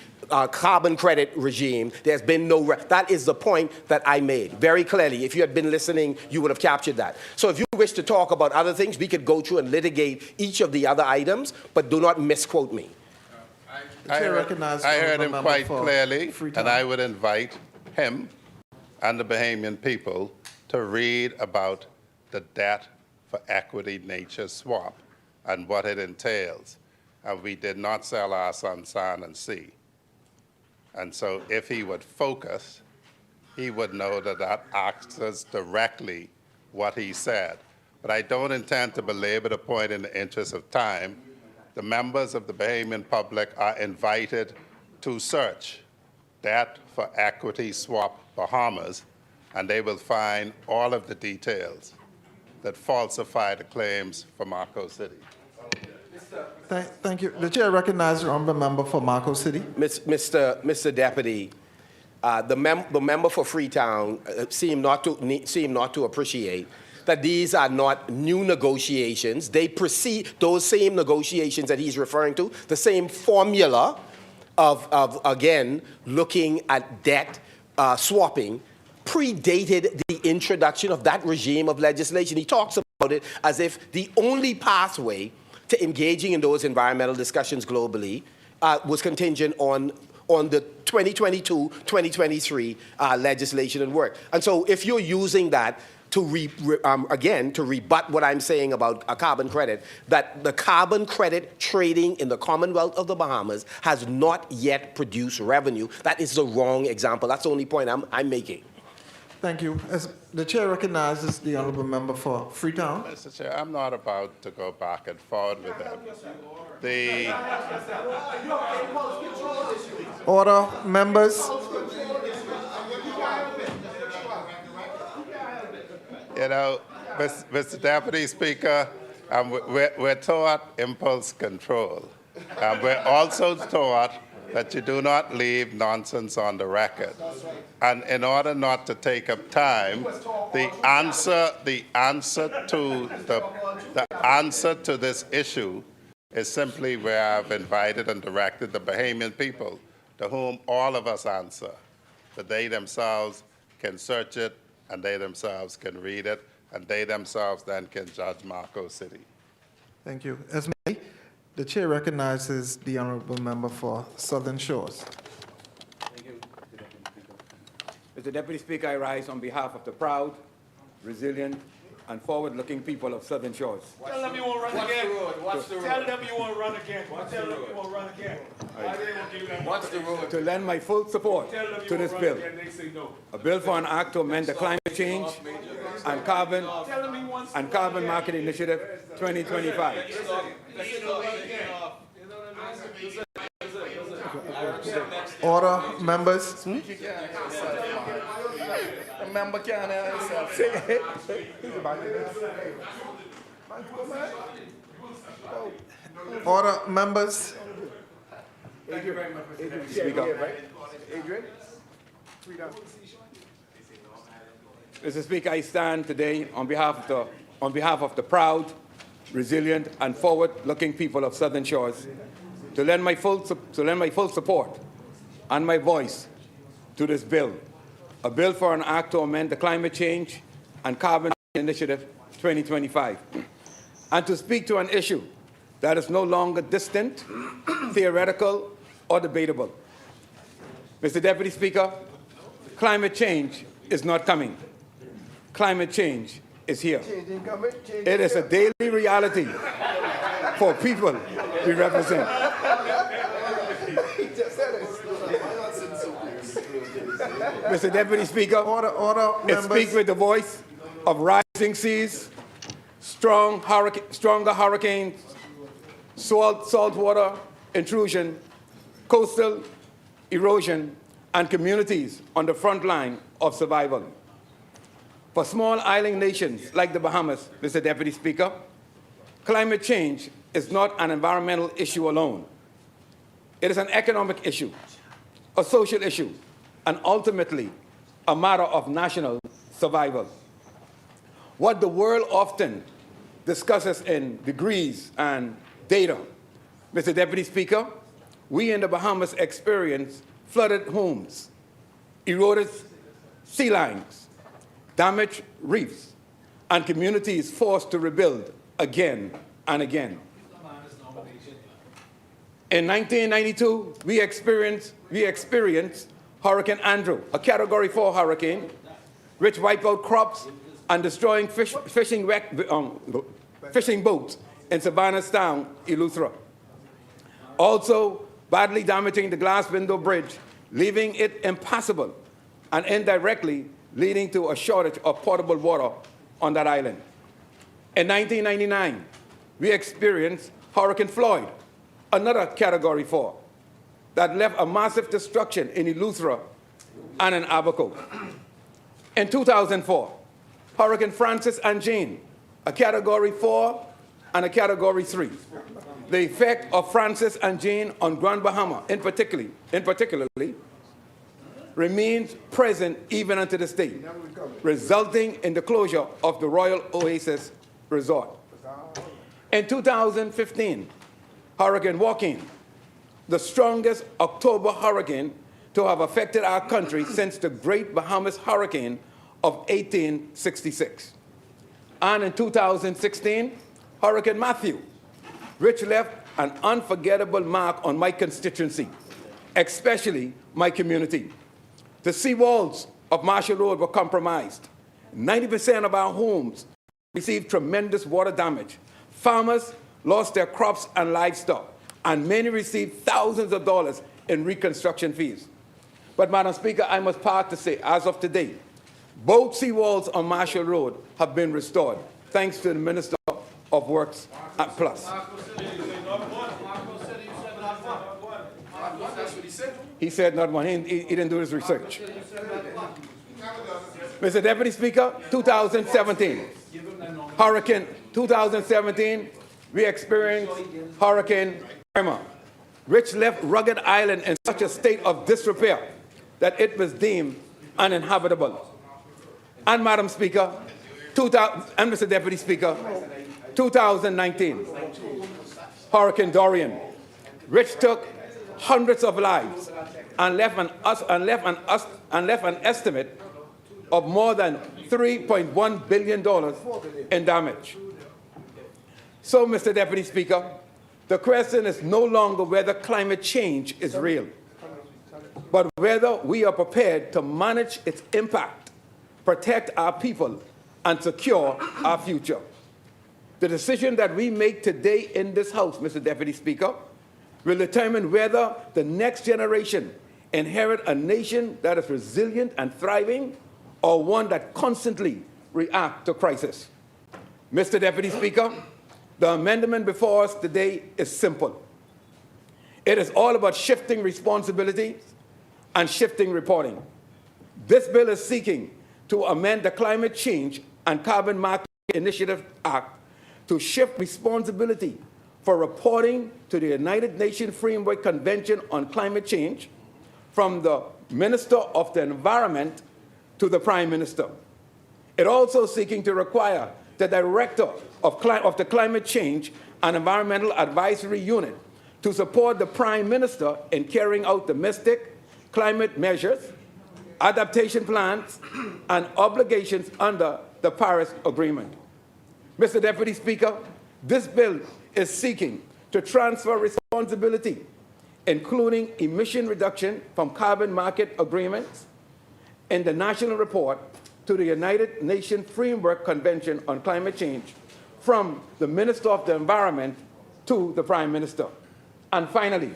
H: carbon credit regime. There's been no, that is the point that I made very clearly. If you had been listening, you would have captured that. So if you wish to talk about other things, we could go through and litigate each of the other items, but do not misquote me.
D: I heard him quite clearly, and I would invite him and the Bahamian people to read about the debt for equity nature swap and what it entails. And we did not sell our sun, sand, and sea. And so if he would focus, he would know that that answers directly what he said. But I don't intend to belabor the point in the interest of time. The members of the Bahamian public are invited to search Debt for Equity Swap Bahamas, and they will find all of the details that falsify the claims for Marco City.
I: Thank you. The chair recognizes the honourable member for Marco City.
H: Mr. Deputy, the member for Freetown seemed not to appreciate that these are not new negotiations. They precede those same negotiations that he's referring to, the same formula of again, looking at debt swapping, predated the introduction of that regime of legislation. He talks about it as if the only pathway to engaging in those environmental discussions globally was contingent on the 2022-2023 legislation and work. And so if you're using that to rebut what I'm saying about a carbon credit, that the carbon credit trading in the Commonwealth of the Bahamas has not yet produced revenue, that is the wrong example. That's the only point I'm making.
I: Thank you. As the chair recognizes the honourable member for Freetown.
D: Mr. Chair, I'm not about to go back and forward with him.
I: Order, members.
D: You know, Mr. Deputy Speaker, we're taught impulse control. We're also taught that you do not leave nonsense on the record. And in order not to take up time, the answer to this issue is simply where I've invited and directed the Bahamian people, to whom all of us answer, that they themselves can search it, and they themselves can read it, and they themselves then can judge Marco City.
I: Thank you. As may, the chair recognizes the honourable member for Southern Shores.
M: Thank you, Mr. Deputy Speaker, I rise on behalf of the proud, resilient, and forward-looking people of Southern Shores.
J: Tell them you won't run again. Watch the road. Tell them you won't run again. Tell them you won't run again.
M: Watch the road. To lend my full support to this bill. A bill for an act to amend the Climate Change and Carbon Market Initiative 2025.
I: Order, members.
J: The member can't help himself.
I: Order, members.
M: Thank you very much, Mr. Speaker.
J: Adrian?
M: Mr. Speaker, I stand today on behalf of the proud, resilient, and forward-looking people of Southern Shores to lend my full support and my voice to this bill, a bill for an act to amend the Climate Change and Carbon Initiative 2025, and to speak to an issue that is no longer distant, theoretical, or debatable. Mr. Deputy Speaker, climate change is not coming. Climate change is here. It is a daily reality for people we represent. Mr. Deputy Speaker, it speaks with the voice of rising seas, stronger hurricanes, saltwater intrusion, coastal erosion, and communities on the front line of survival. For small island nations like the Bahamas, Mr. Deputy Speaker, climate change is not an environmental issue alone. It is an economic issue, a social issue, and ultimately a matter of national survival. What the world often discusses in degrees and data, Mr. Deputy Speaker, we in the Bahamas experience flooded homes, eroded sea lines, damaged reefs, and communities forced to rebuild again and again. In 1992, we experienced Hurricane Andrew, a Category 4 hurricane, which wiped out crops and destroying fishing boats in Savannah's town, Eleuthera. Also, badly damaging the glass window bridge, leaving it impassable and indirectly leading to a shortage of potable water on that island. In 1999, we experienced Hurricane Floyd, another Category 4, that left a massive destruction in Eleuthera and in Abaco. In 2004, Hurricane Francis and Jane, a Category 4 and a Category 3. The effect of Francis and Jane on Grand Bahama, in particular, remains present even unto this day, resulting in the closure of the Royal Oasis Resort. In 2015, Hurricane Joaquin, the strongest October hurricane to have affected our country since the Great Bahamas Hurricane of 1866. And in 2016, Hurricane Matthew, which left an unforgettable mark on my constituency, especially my community. The seawalls of Marshall Road were compromised. 90% of our homes received tremendous water damage. Farmers lost their crops and livestock, and many received thousands of dollars in reconstruction fees. But, Madam Speaker, I must part to say, as of today, both seawalls on Marshall Road have been restored, thanks to the Minister of Works Plus. He said not one. He didn't do his research. Mr. Deputy Speaker, 2017, we experienced Hurricane Irma, which left rugged island in such a state of disrepair that it was deemed uninhabitable. And Madam Speaker, and Mr. Deputy Speaker, 2019, Hurricane Dorian, which took hundreds of lives and left an estimate of more than $3.1 billion in damage. So, Mr. Deputy Speaker, the question is no longer whether climate change is real, but whether we are prepared to manage its impact, protect our people, and secure our future. The decision that we make today in this House, Mr. Deputy Speaker, will determine whether the next generation inherit a nation that is resilient and thriving, or one that constantly reacts to crisis. Mr. Deputy Speaker, the amendment before us today is simple. It is all about shifting responsibility and shifting reporting. This bill is seeking to amend the Climate Change and Carbon Market Initiative Act to shift responsibility for reporting to the United Nations Framework Convention on Climate Change from the Minister of the Environment to the Prime Minister. It also seeking to require the Director of the Climate Change and Environmental Advisory Unit to support the Prime Minister in carrying out domestic climate measures, adaptation plans, and obligations under the Paris Agreement. Mr. Deputy Speaker, this bill is seeking to transfer responsibility, including emission reduction from carbon market agreements in the national report to the United Nations Framework Convention on Climate Change from the Minister of the Environment to the Prime Minister. And finally,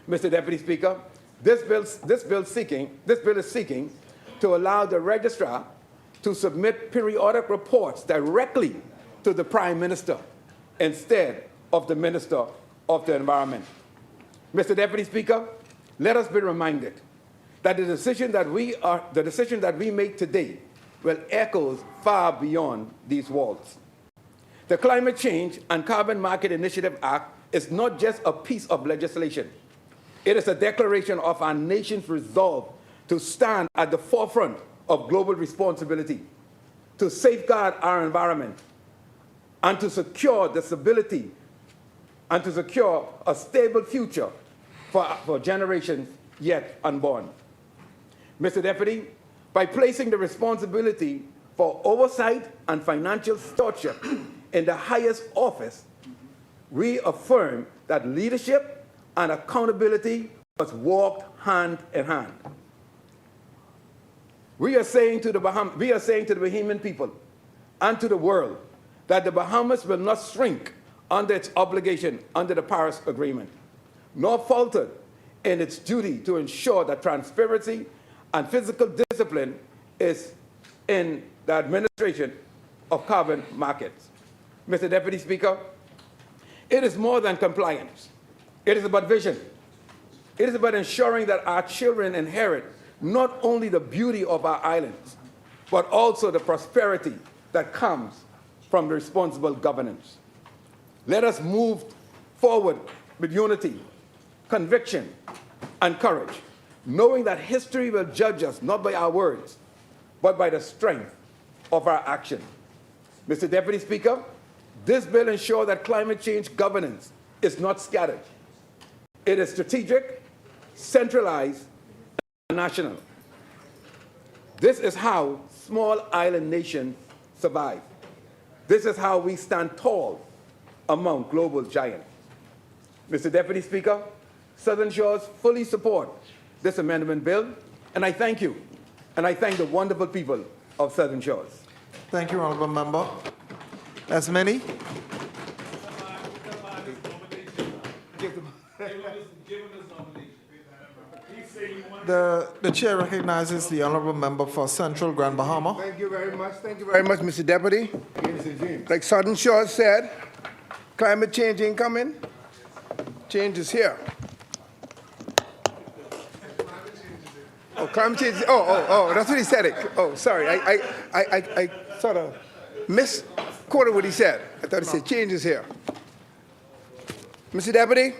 M: Mr. Deputy Speaker, this bill is seeking to allow the registrar to submit periodic reports directly to the Prime Minister instead of the Minister of the Environment. Mr. Deputy Speaker, let us be reminded that the decision that we make today will echo far beyond these walls. The Climate Change and Carbon Market Initiative Act is not just a piece of legislation. It is a declaration of our nation's resolve to stand at the forefront of global responsibility, to safeguard our environment, and to secure the stability and to secure a stable future for generations yet unborn. Mr. Deputy, by placing the responsibility for oversight and financial stewardship in the highest office, we affirm that leadership and accountability must walk hand in hand. We are saying to the Bahamian people and to the world that the Bahamas will not shrink under its obligation under the Paris Agreement, nor falter in its duty to ensure that transparency and fiscal discipline is in the administration of carbon markets. Mr. Deputy Speaker, it is more than compliance. It is about vision. It is about ensuring that our children inherit not only the beauty of our islands, but also the prosperity that comes from responsible governance. Let us move forward with unity, conviction, and courage, knowing that history will judge us not by our words, but by the strength of our action. Mr. Deputy Speaker, this bill ensures that climate change governance is not scattered. It is strategic, centralized, and national. This is how small island nations survive. This is how we stand tall among global giants. Mr. Deputy Speaker, Southern Shores fully support this amendment bill, and I thank you, and I thank the wonderful people of Southern Shores.
I: Thank you, Honourable Member. As many? The chair recognizes the Honourable Member for Central Grand Bahama.
N: Thank you very much. Thank you very much, Mr. Deputy. Like Southern Shores said, climate change ain't coming. Change is here. Oh, climate change. Oh, that's what he said. Oh, sorry. I sort of misquoted what he said. I thought he said change is here. Mr. Deputy,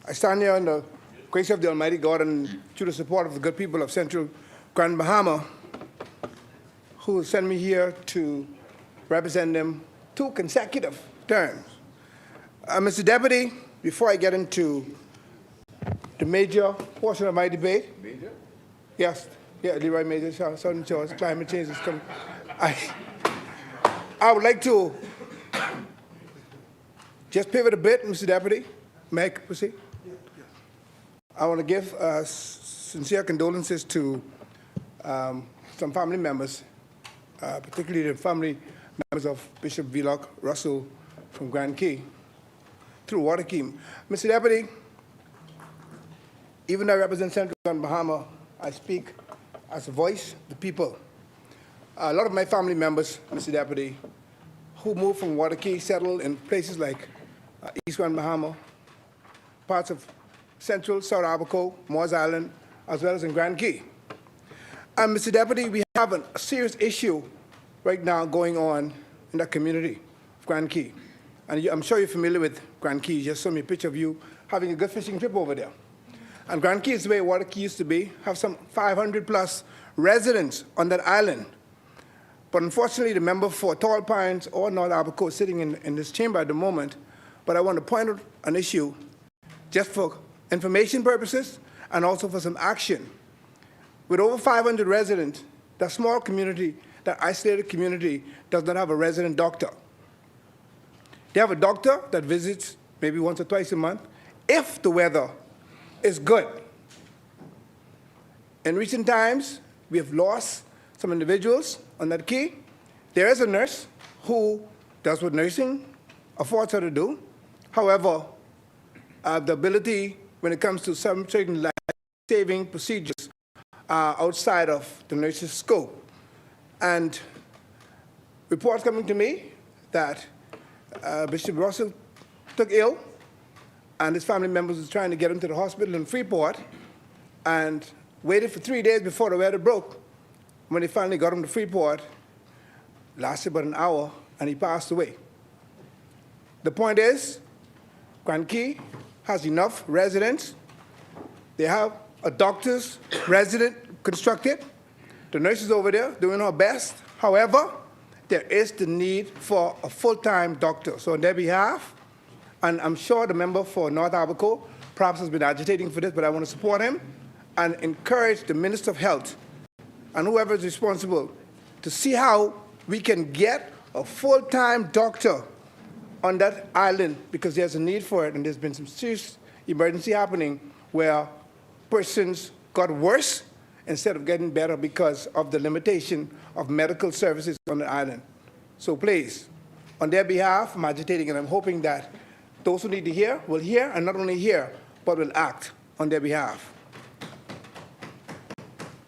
N: I stand here on the grace of the Almighty God and through the support of the good people of Central Grand Bahama, who sent me here to represent them 2 consecutive terms. Mr. Deputy, before I get into the major portion of my debate, yes, yeah, Leroy Major, Southern Shores, climate change is coming. I would like to just pivot a bit, Mr. Deputy. May I proceed? I want to give sincere condolences to some family members, particularly the family members of Bishop Vlock Russell from Grand Key through Waterkeem. Mr. Deputy, even though I represent Central Grand Bahama, I speak as a voice of the people. A lot of my family members, Mr. Deputy, who moved from Waterkeem, settled in places like East Grand Bahama, parts of Central, South Abaco, Moores Island, as well as in Grand Key. And Mr. Deputy, we have a serious issue right now going on in that community of Grand Key. And I'm sure you're familiar with Grand Key. Just saw me a picture of you having a good fishing trip over there. And Grand Key is the way Water Key used to be, have some 500 plus residents on that island. But unfortunately, the member for Tall Pines or North Abaco is sitting in this chamber at the moment. But I want to point out an issue just for information purposes and also for some action. With over 500 residents, that small community, that isolated community, does not have a resident doctor. They have a doctor that visits maybe once or twice a month if the weather is good. In recent times, we have lost some individuals on that key. There is a nurse who does what nursing affords her to do. However, the ability when it comes to some certain life-saving procedures outside of the nurse's scope. And reports coming to me that Bishop Russell took ill, and his family members was trying to get him to the hospital in Freeport, and waited for 3 days before the weather broke. When they finally got him to Freeport, lasted about an hour, and he passed away. The point is, Grand Key has enough residents. They have a doctor's resident constructed. The nurse is over there doing her best. However, there is the need for a full-time doctor. So on their behalf, and I'm sure the member for North Abaco perhaps has been agitating for this, but I want to support him and encourage the Minister of Health and whoever is responsible to see how we can get a full-time doctor on that island, because there's a need for it, and there's been some serious emergency happening where persons got worse instead of getting better because of the limitation of medical services on the island. So please, on their behalf, I'm agitating, and I'm hoping that those who need to hear will hear, and not only hear, but will act on their behalf.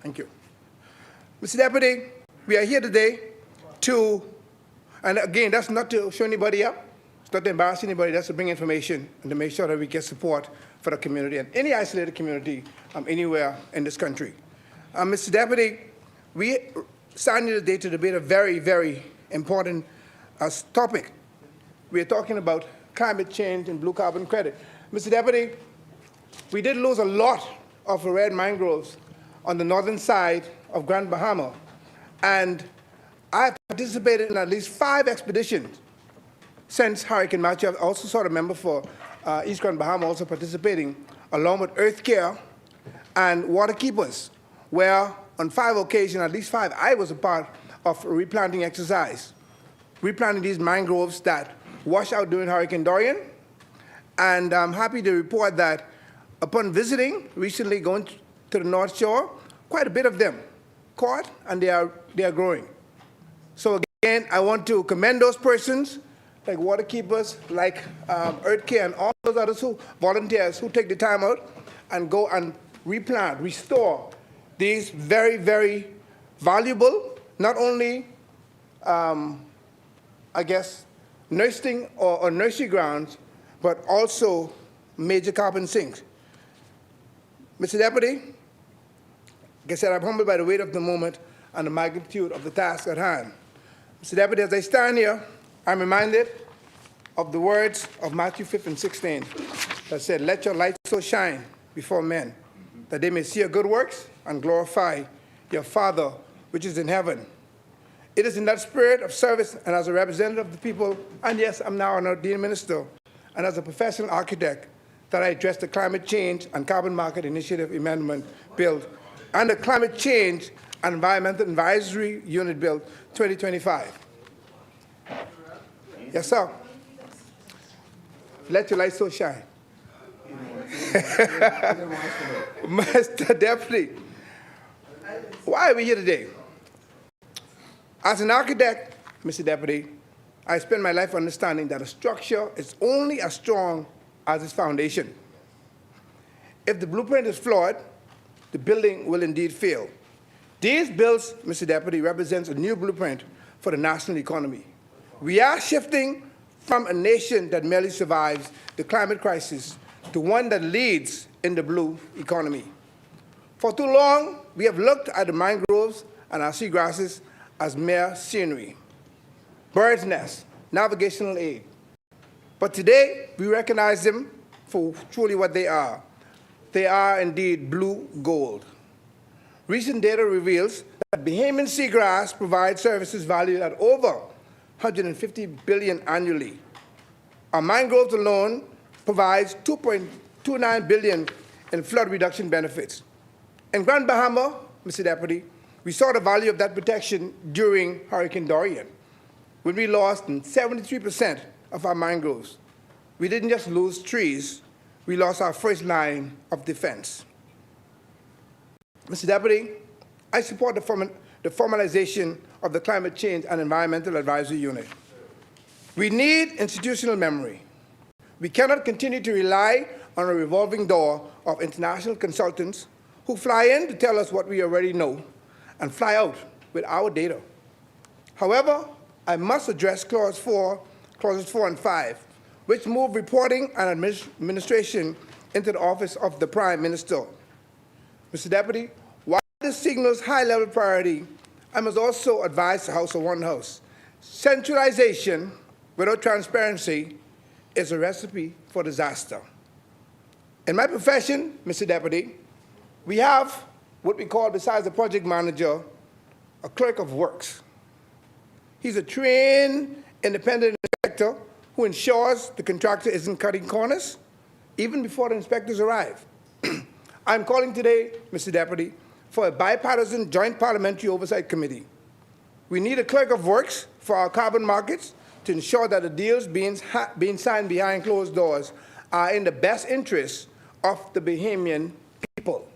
N: Thank you. Mr. Deputy, we are here today to, and again, that's not to show anybody up, it's not to embarrass anybody, that's to bring information and to make sure that we get support for the community and any isolated community anywhere in this country. Mr. Deputy, we stand here today to debate a very, very important topic. We are talking about climate change and blue carbon credit. Mr. Deputy, we did lose a lot of red mangroves on the northern side of Grand Bahama, and I participated in at least 5 expeditions since Hurricane Matthew. I've also saw the member for East Grand Bahama also participating, along with Earth Care and Water Keepers, where on 5 occasions, at least 5, I was a part of a replanting exercise, replanting these mangroves that washed out during Hurricane Dorian. And I'm happy to report that upon visiting recently, going to the North Shore, quite a bit of them caught, and they are growing. So again, I want to commend those persons, like water keepers, like Earth Care, and all those others volunteers who take the time out and go and replant, restore these very, very valuable, not only, I guess, nursing or nursery grounds, but also major carbon sinks. Mr. Deputy, like I said, I'm humbled by the weight of the moment and the magnitude of the task at hand. Mr. Deputy, as I stand here, I'm reminded of the words of Matthew 5:16 that said, "Let your light so shine before men, that they may see your good works and glorify your Father which is in heaven." It is in that spirit of service and as a representative of the people, and yes, I'm now an ordained minister, and as a professional architect, that I address the Climate Change and Carbon Market Initiative Amendment Bill and the Climate Change and Environmental Advisory Unit Bill 2025. Yes, sir. Let your light so shine. Mr. Deputy, why are we here today? As an architect, Mr. Deputy, I spend my life understanding that a structure is only as strong as its foundation. If the blueprint is flawed, the building will indeed fail. These bills, Mr. Deputy, represents a new blueprint for the national economy. We are shifting from a nation that merely survives the climate crisis to one that leads in the blue economy. For too long, we have looked at the mangroves and our seagrasses as mere scenery, bird's nests, navigational aid. But today, we recognize them for truly what they are: they are indeed blue gold. Recent data reveals that Bahamian seagrass provides services valued at over 150 billion annually. Our mangroves alone provides 2.29 billion in flood reduction benefits. In Grand Bahama, Mr. Deputy, we saw the value of that protection during Hurricane Dorian, when we lost 73% of our mangroves. We didn't just lose trees, we lost our first line of defense. Mr. Deputy, I support the formalization of the Climate Change and Environmental Advisory Unit. We need institutional memory. We cannot continue to rely on a revolving door of international consultants who fly in to tell us what we already know and fly out with our data. However, I must address clauses 4 and 5, which move reporting and administration into the office of the Prime Minister. Mr. Deputy, while this signals high-level priority, I must also advise the House of One House. Centralization without transparency is a recipe for disaster. In my profession, Mr. Deputy, we have what we call, besides the project manager, a clerk of works. He's a trained, independent inspector who ensures the contractor isn't cutting corners, even before the inspectors arrive. I'm calling today, Mr. Deputy, for a bipartisan joint parliamentary oversight committee. We need a clerk of works for our carbon markets to ensure that the deals being signed behind closed doors are in the best interest of the Bahamian people.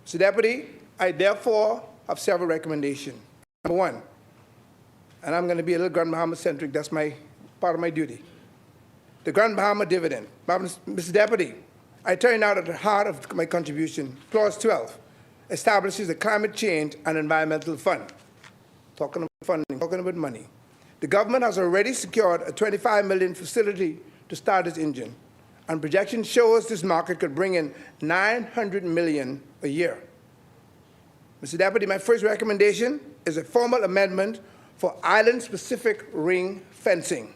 N: Mr. Deputy, I therefore have several recommendations. Number one, and I'm going to be a little Grand Bahama centric, that's part of my duty. The Grand Bahama dividend. Mr. Deputy, I turn out at the heart of my contribution. Clause 12 establishes a climate change and environmental fund. Talking about funding, talking about money. The government has already secured a $25 million facility to start this engine, and projection shows this market could bring in $900 million a year. Mr. Deputy, my first recommendation is a formal amendment for island-specific ring fencing.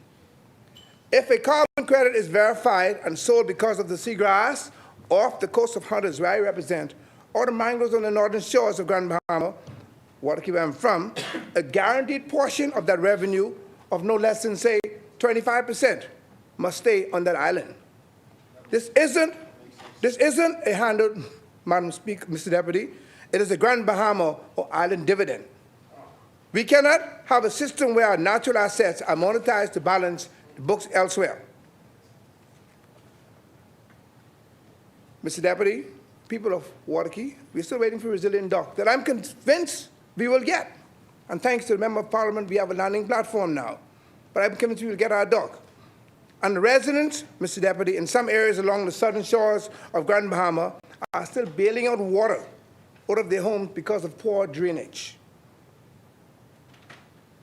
N: If a carbon credit is verified and sold because of the seagrass off the coast of Hunters, where I represent, or the mangroves on the northern shores of Grand Bahama, Waterkey where I'm from, a guaranteed portion of that revenue of no less than, say, 25% must stay on that island. This isn't a handout, Madam Speaker, Mr. Deputy. It is a Grand Bahama or island dividend. We cannot have a system where our natural assets are monetized to balance the books elsewhere. Mr. Deputy, people of Waterkey, we're still waiting for a resilient dock that I'm convinced we will get. And thanks to the Member of Parliament, we have a landing platform now. But I'm convinced we will get our dock. And the residents, Mr. Deputy, in some areas along the southern shores of Grand Bahama are still bailing out water out of their homes because of poor drainage.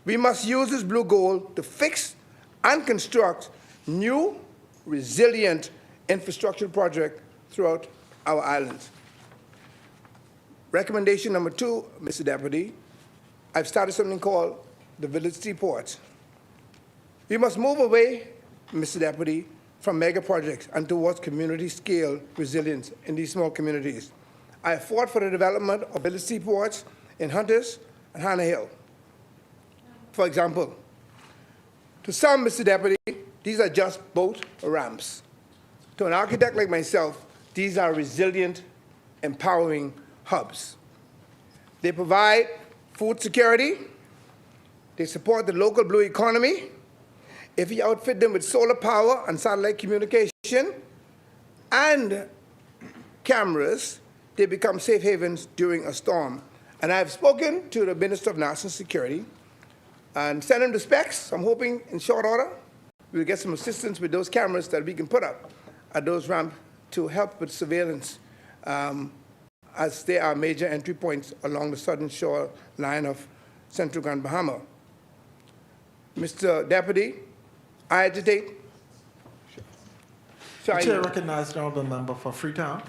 N: We must use this blue gold to fix and construct new, resilient infrastructure projects throughout our islands. Recommendation number 2, Mr. Deputy, I've started something called the Village Seaports. We must move away, Mr. Deputy, from mega projects and towards community-scale resilience in these small communities. I have fought for the development of village seaports in Hunters and Hannah Hill. For example, to some, Mr. Deputy, these are just boat ramps. To an architect like myself, these are resilient, empowering hubs. They provide food security. They support the local blue economy. If you outfit them with solar power and satellite communication and cameras, they become safe havens during a storm. And I've spoken to the Minister of National Security and sent him the specs. I'm hoping in short order we'll get some assistance with those cameras that we can put up at those ramps to help with surveillance as they are major entry points along the southern shore line of central Grand Bahama. Mr. Deputy, I agitate.
I: The chair recognizes the honourable member for Freetown.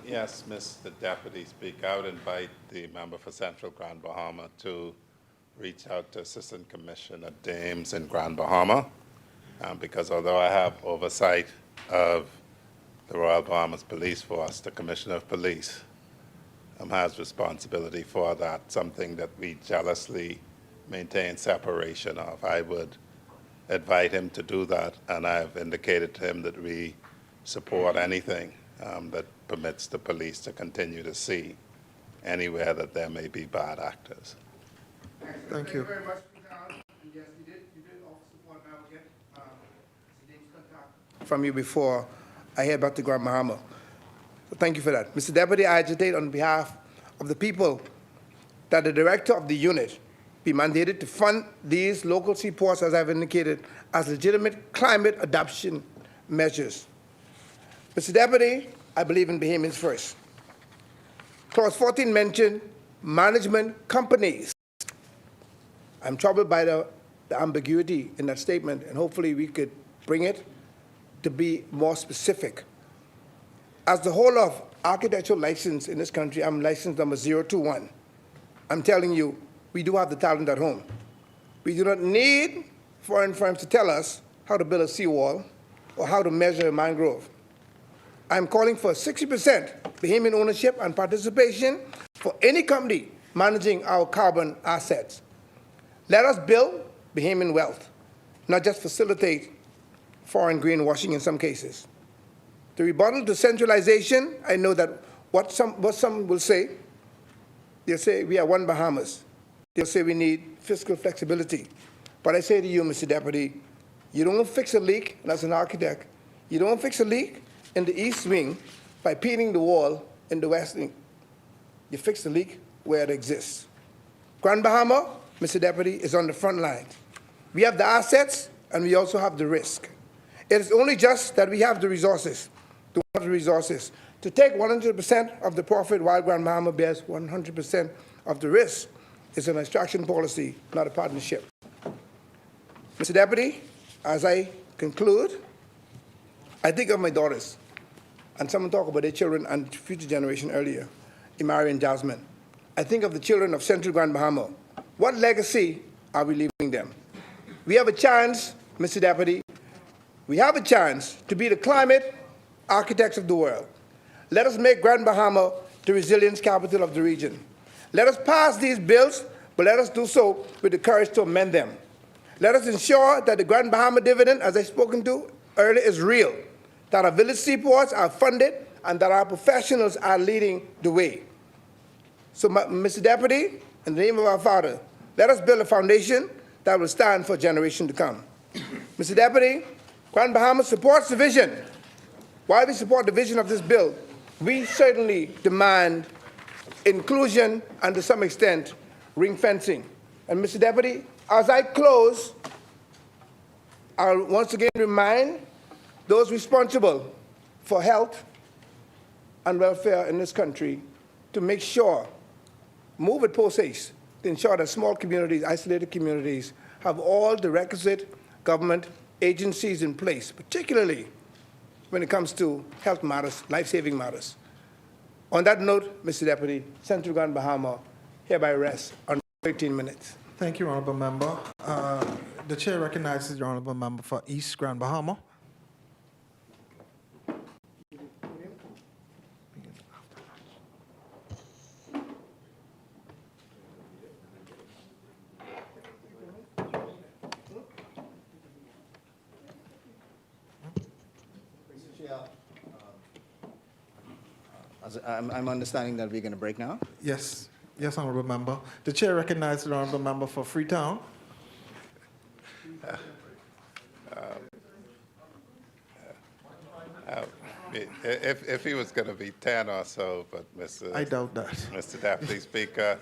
D: Yes, Mr. Deputy Speaker, I would invite the member for Central Grand Bahama to reach out to Assistant Commissioner Dames in Grand Bahama, because although I have oversight of the Royal Bahamas Police Force, the Commissioner of Police, has responsibility for that, something that we jealously maintain separation of. I would invite him to do that, and I've indicated to him that we support anything that permits the police to continue to see anywhere that there may be bad actors.
I: Thank you.
N: very much, and yes, you did offer support. I will get Mr. James' contact from you before I head back to Grand Bahama. So thank you for that. Mr. Deputy, I agitate on behalf of the people that the director of the unit be mandated to fund these local seaports, as I've indicated, as legitimate climate adaptation measures. Mr. Deputy, I believe in Bahamians first. Clause 14 mentioned management companies. I'm troubled by the ambiguity in that statement, and hopefully we could bring it to be more specific. As the whole of architectural license in this country, I'm license number 021. I'm telling you, we do have the talent at home. We do not need foreign firms to tell us how to build a seawall or how to measure a mangrove. I'm calling for 60% Bahamian ownership and participation for any company managing our carbon assets. Let us build Bahamian wealth, not just facilitate foreign greenwashing in some cases. The rebuttal to centralization, I know that what some will say, they'll say we are one Bahamas. They'll say we need fiscal flexibility. But I say to you, Mr. Deputy, you don't fix a leak, and as an architect, you don't fix a leak in the east wing by painting the wall in the west wing. You fix the leak where it exists. Grand Bahama, Mr. Deputy, is on the front line. We have the assets, and we also have the risk. It is only just that we have the resources, to take 100% of the profit while Grand Bahama bears 100% of the risk. It's an extraction policy, not a partnership. Mr. Deputy, as I conclude, I think of my daughters, and someone talked about their children and future generation earlier, Imari and Jasmine. I think of the children of Central Grand Bahama. What legacy are we leaving them? We have a chance, Mr. Deputy, we have a chance to be the climate architects of the world. Let us make Grand Bahama the resilience capital of the region. Let us pass these bills, but let us do so with the courage to amend them. Let us ensure that the Grand Bahama dividend, as I've spoken to earlier, is real, that our village seaports are funded, and that our professionals are leading the way. So, Mr. Deputy, in the name of our Father, let us build a foundation that will stand for generations to come. Mr. Deputy, Grand Bahama supports the vision. While we support the vision of this bill, we certainly demand inclusion and, to some extent, ring fencing. And, Mr. Deputy, as I close, I'll once again remind those responsible for health and welfare in this country to make sure, move with post haste, to ensure that small communities, isolated communities, have all the requisite government agencies in place, particularly when it comes to health matters, life-saving matters. On that note, Mr. Deputy, Central Grand Bahama hereby rests on 13 minutes.
I: Thank you, Honorable Member. The Chair recognizes the Honorable Member for East Grand Bahama.
O: I'm understanding that we're going to break now?
I: Yes. Yes, Honorable Member. The Chair recognizes the Honorable Member for Freetown.
D: If he was going to be 10 or so, but Mr.
I: I doubt that.
D: Mr. Deputy Speaker,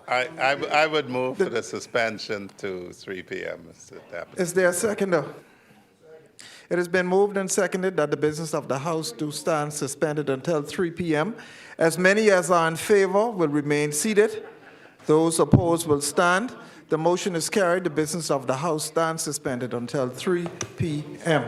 D: I would move for the suspension to 3 p.m., Mr. Deputy.
I: Is there a seconder? It has been moved and seconded that the business of the House do stand suspended until 3 p.m. As many as are in favor will remain seated. Those opposed will stand. The motion is carried. The business of the House stands suspended until 3 p.m.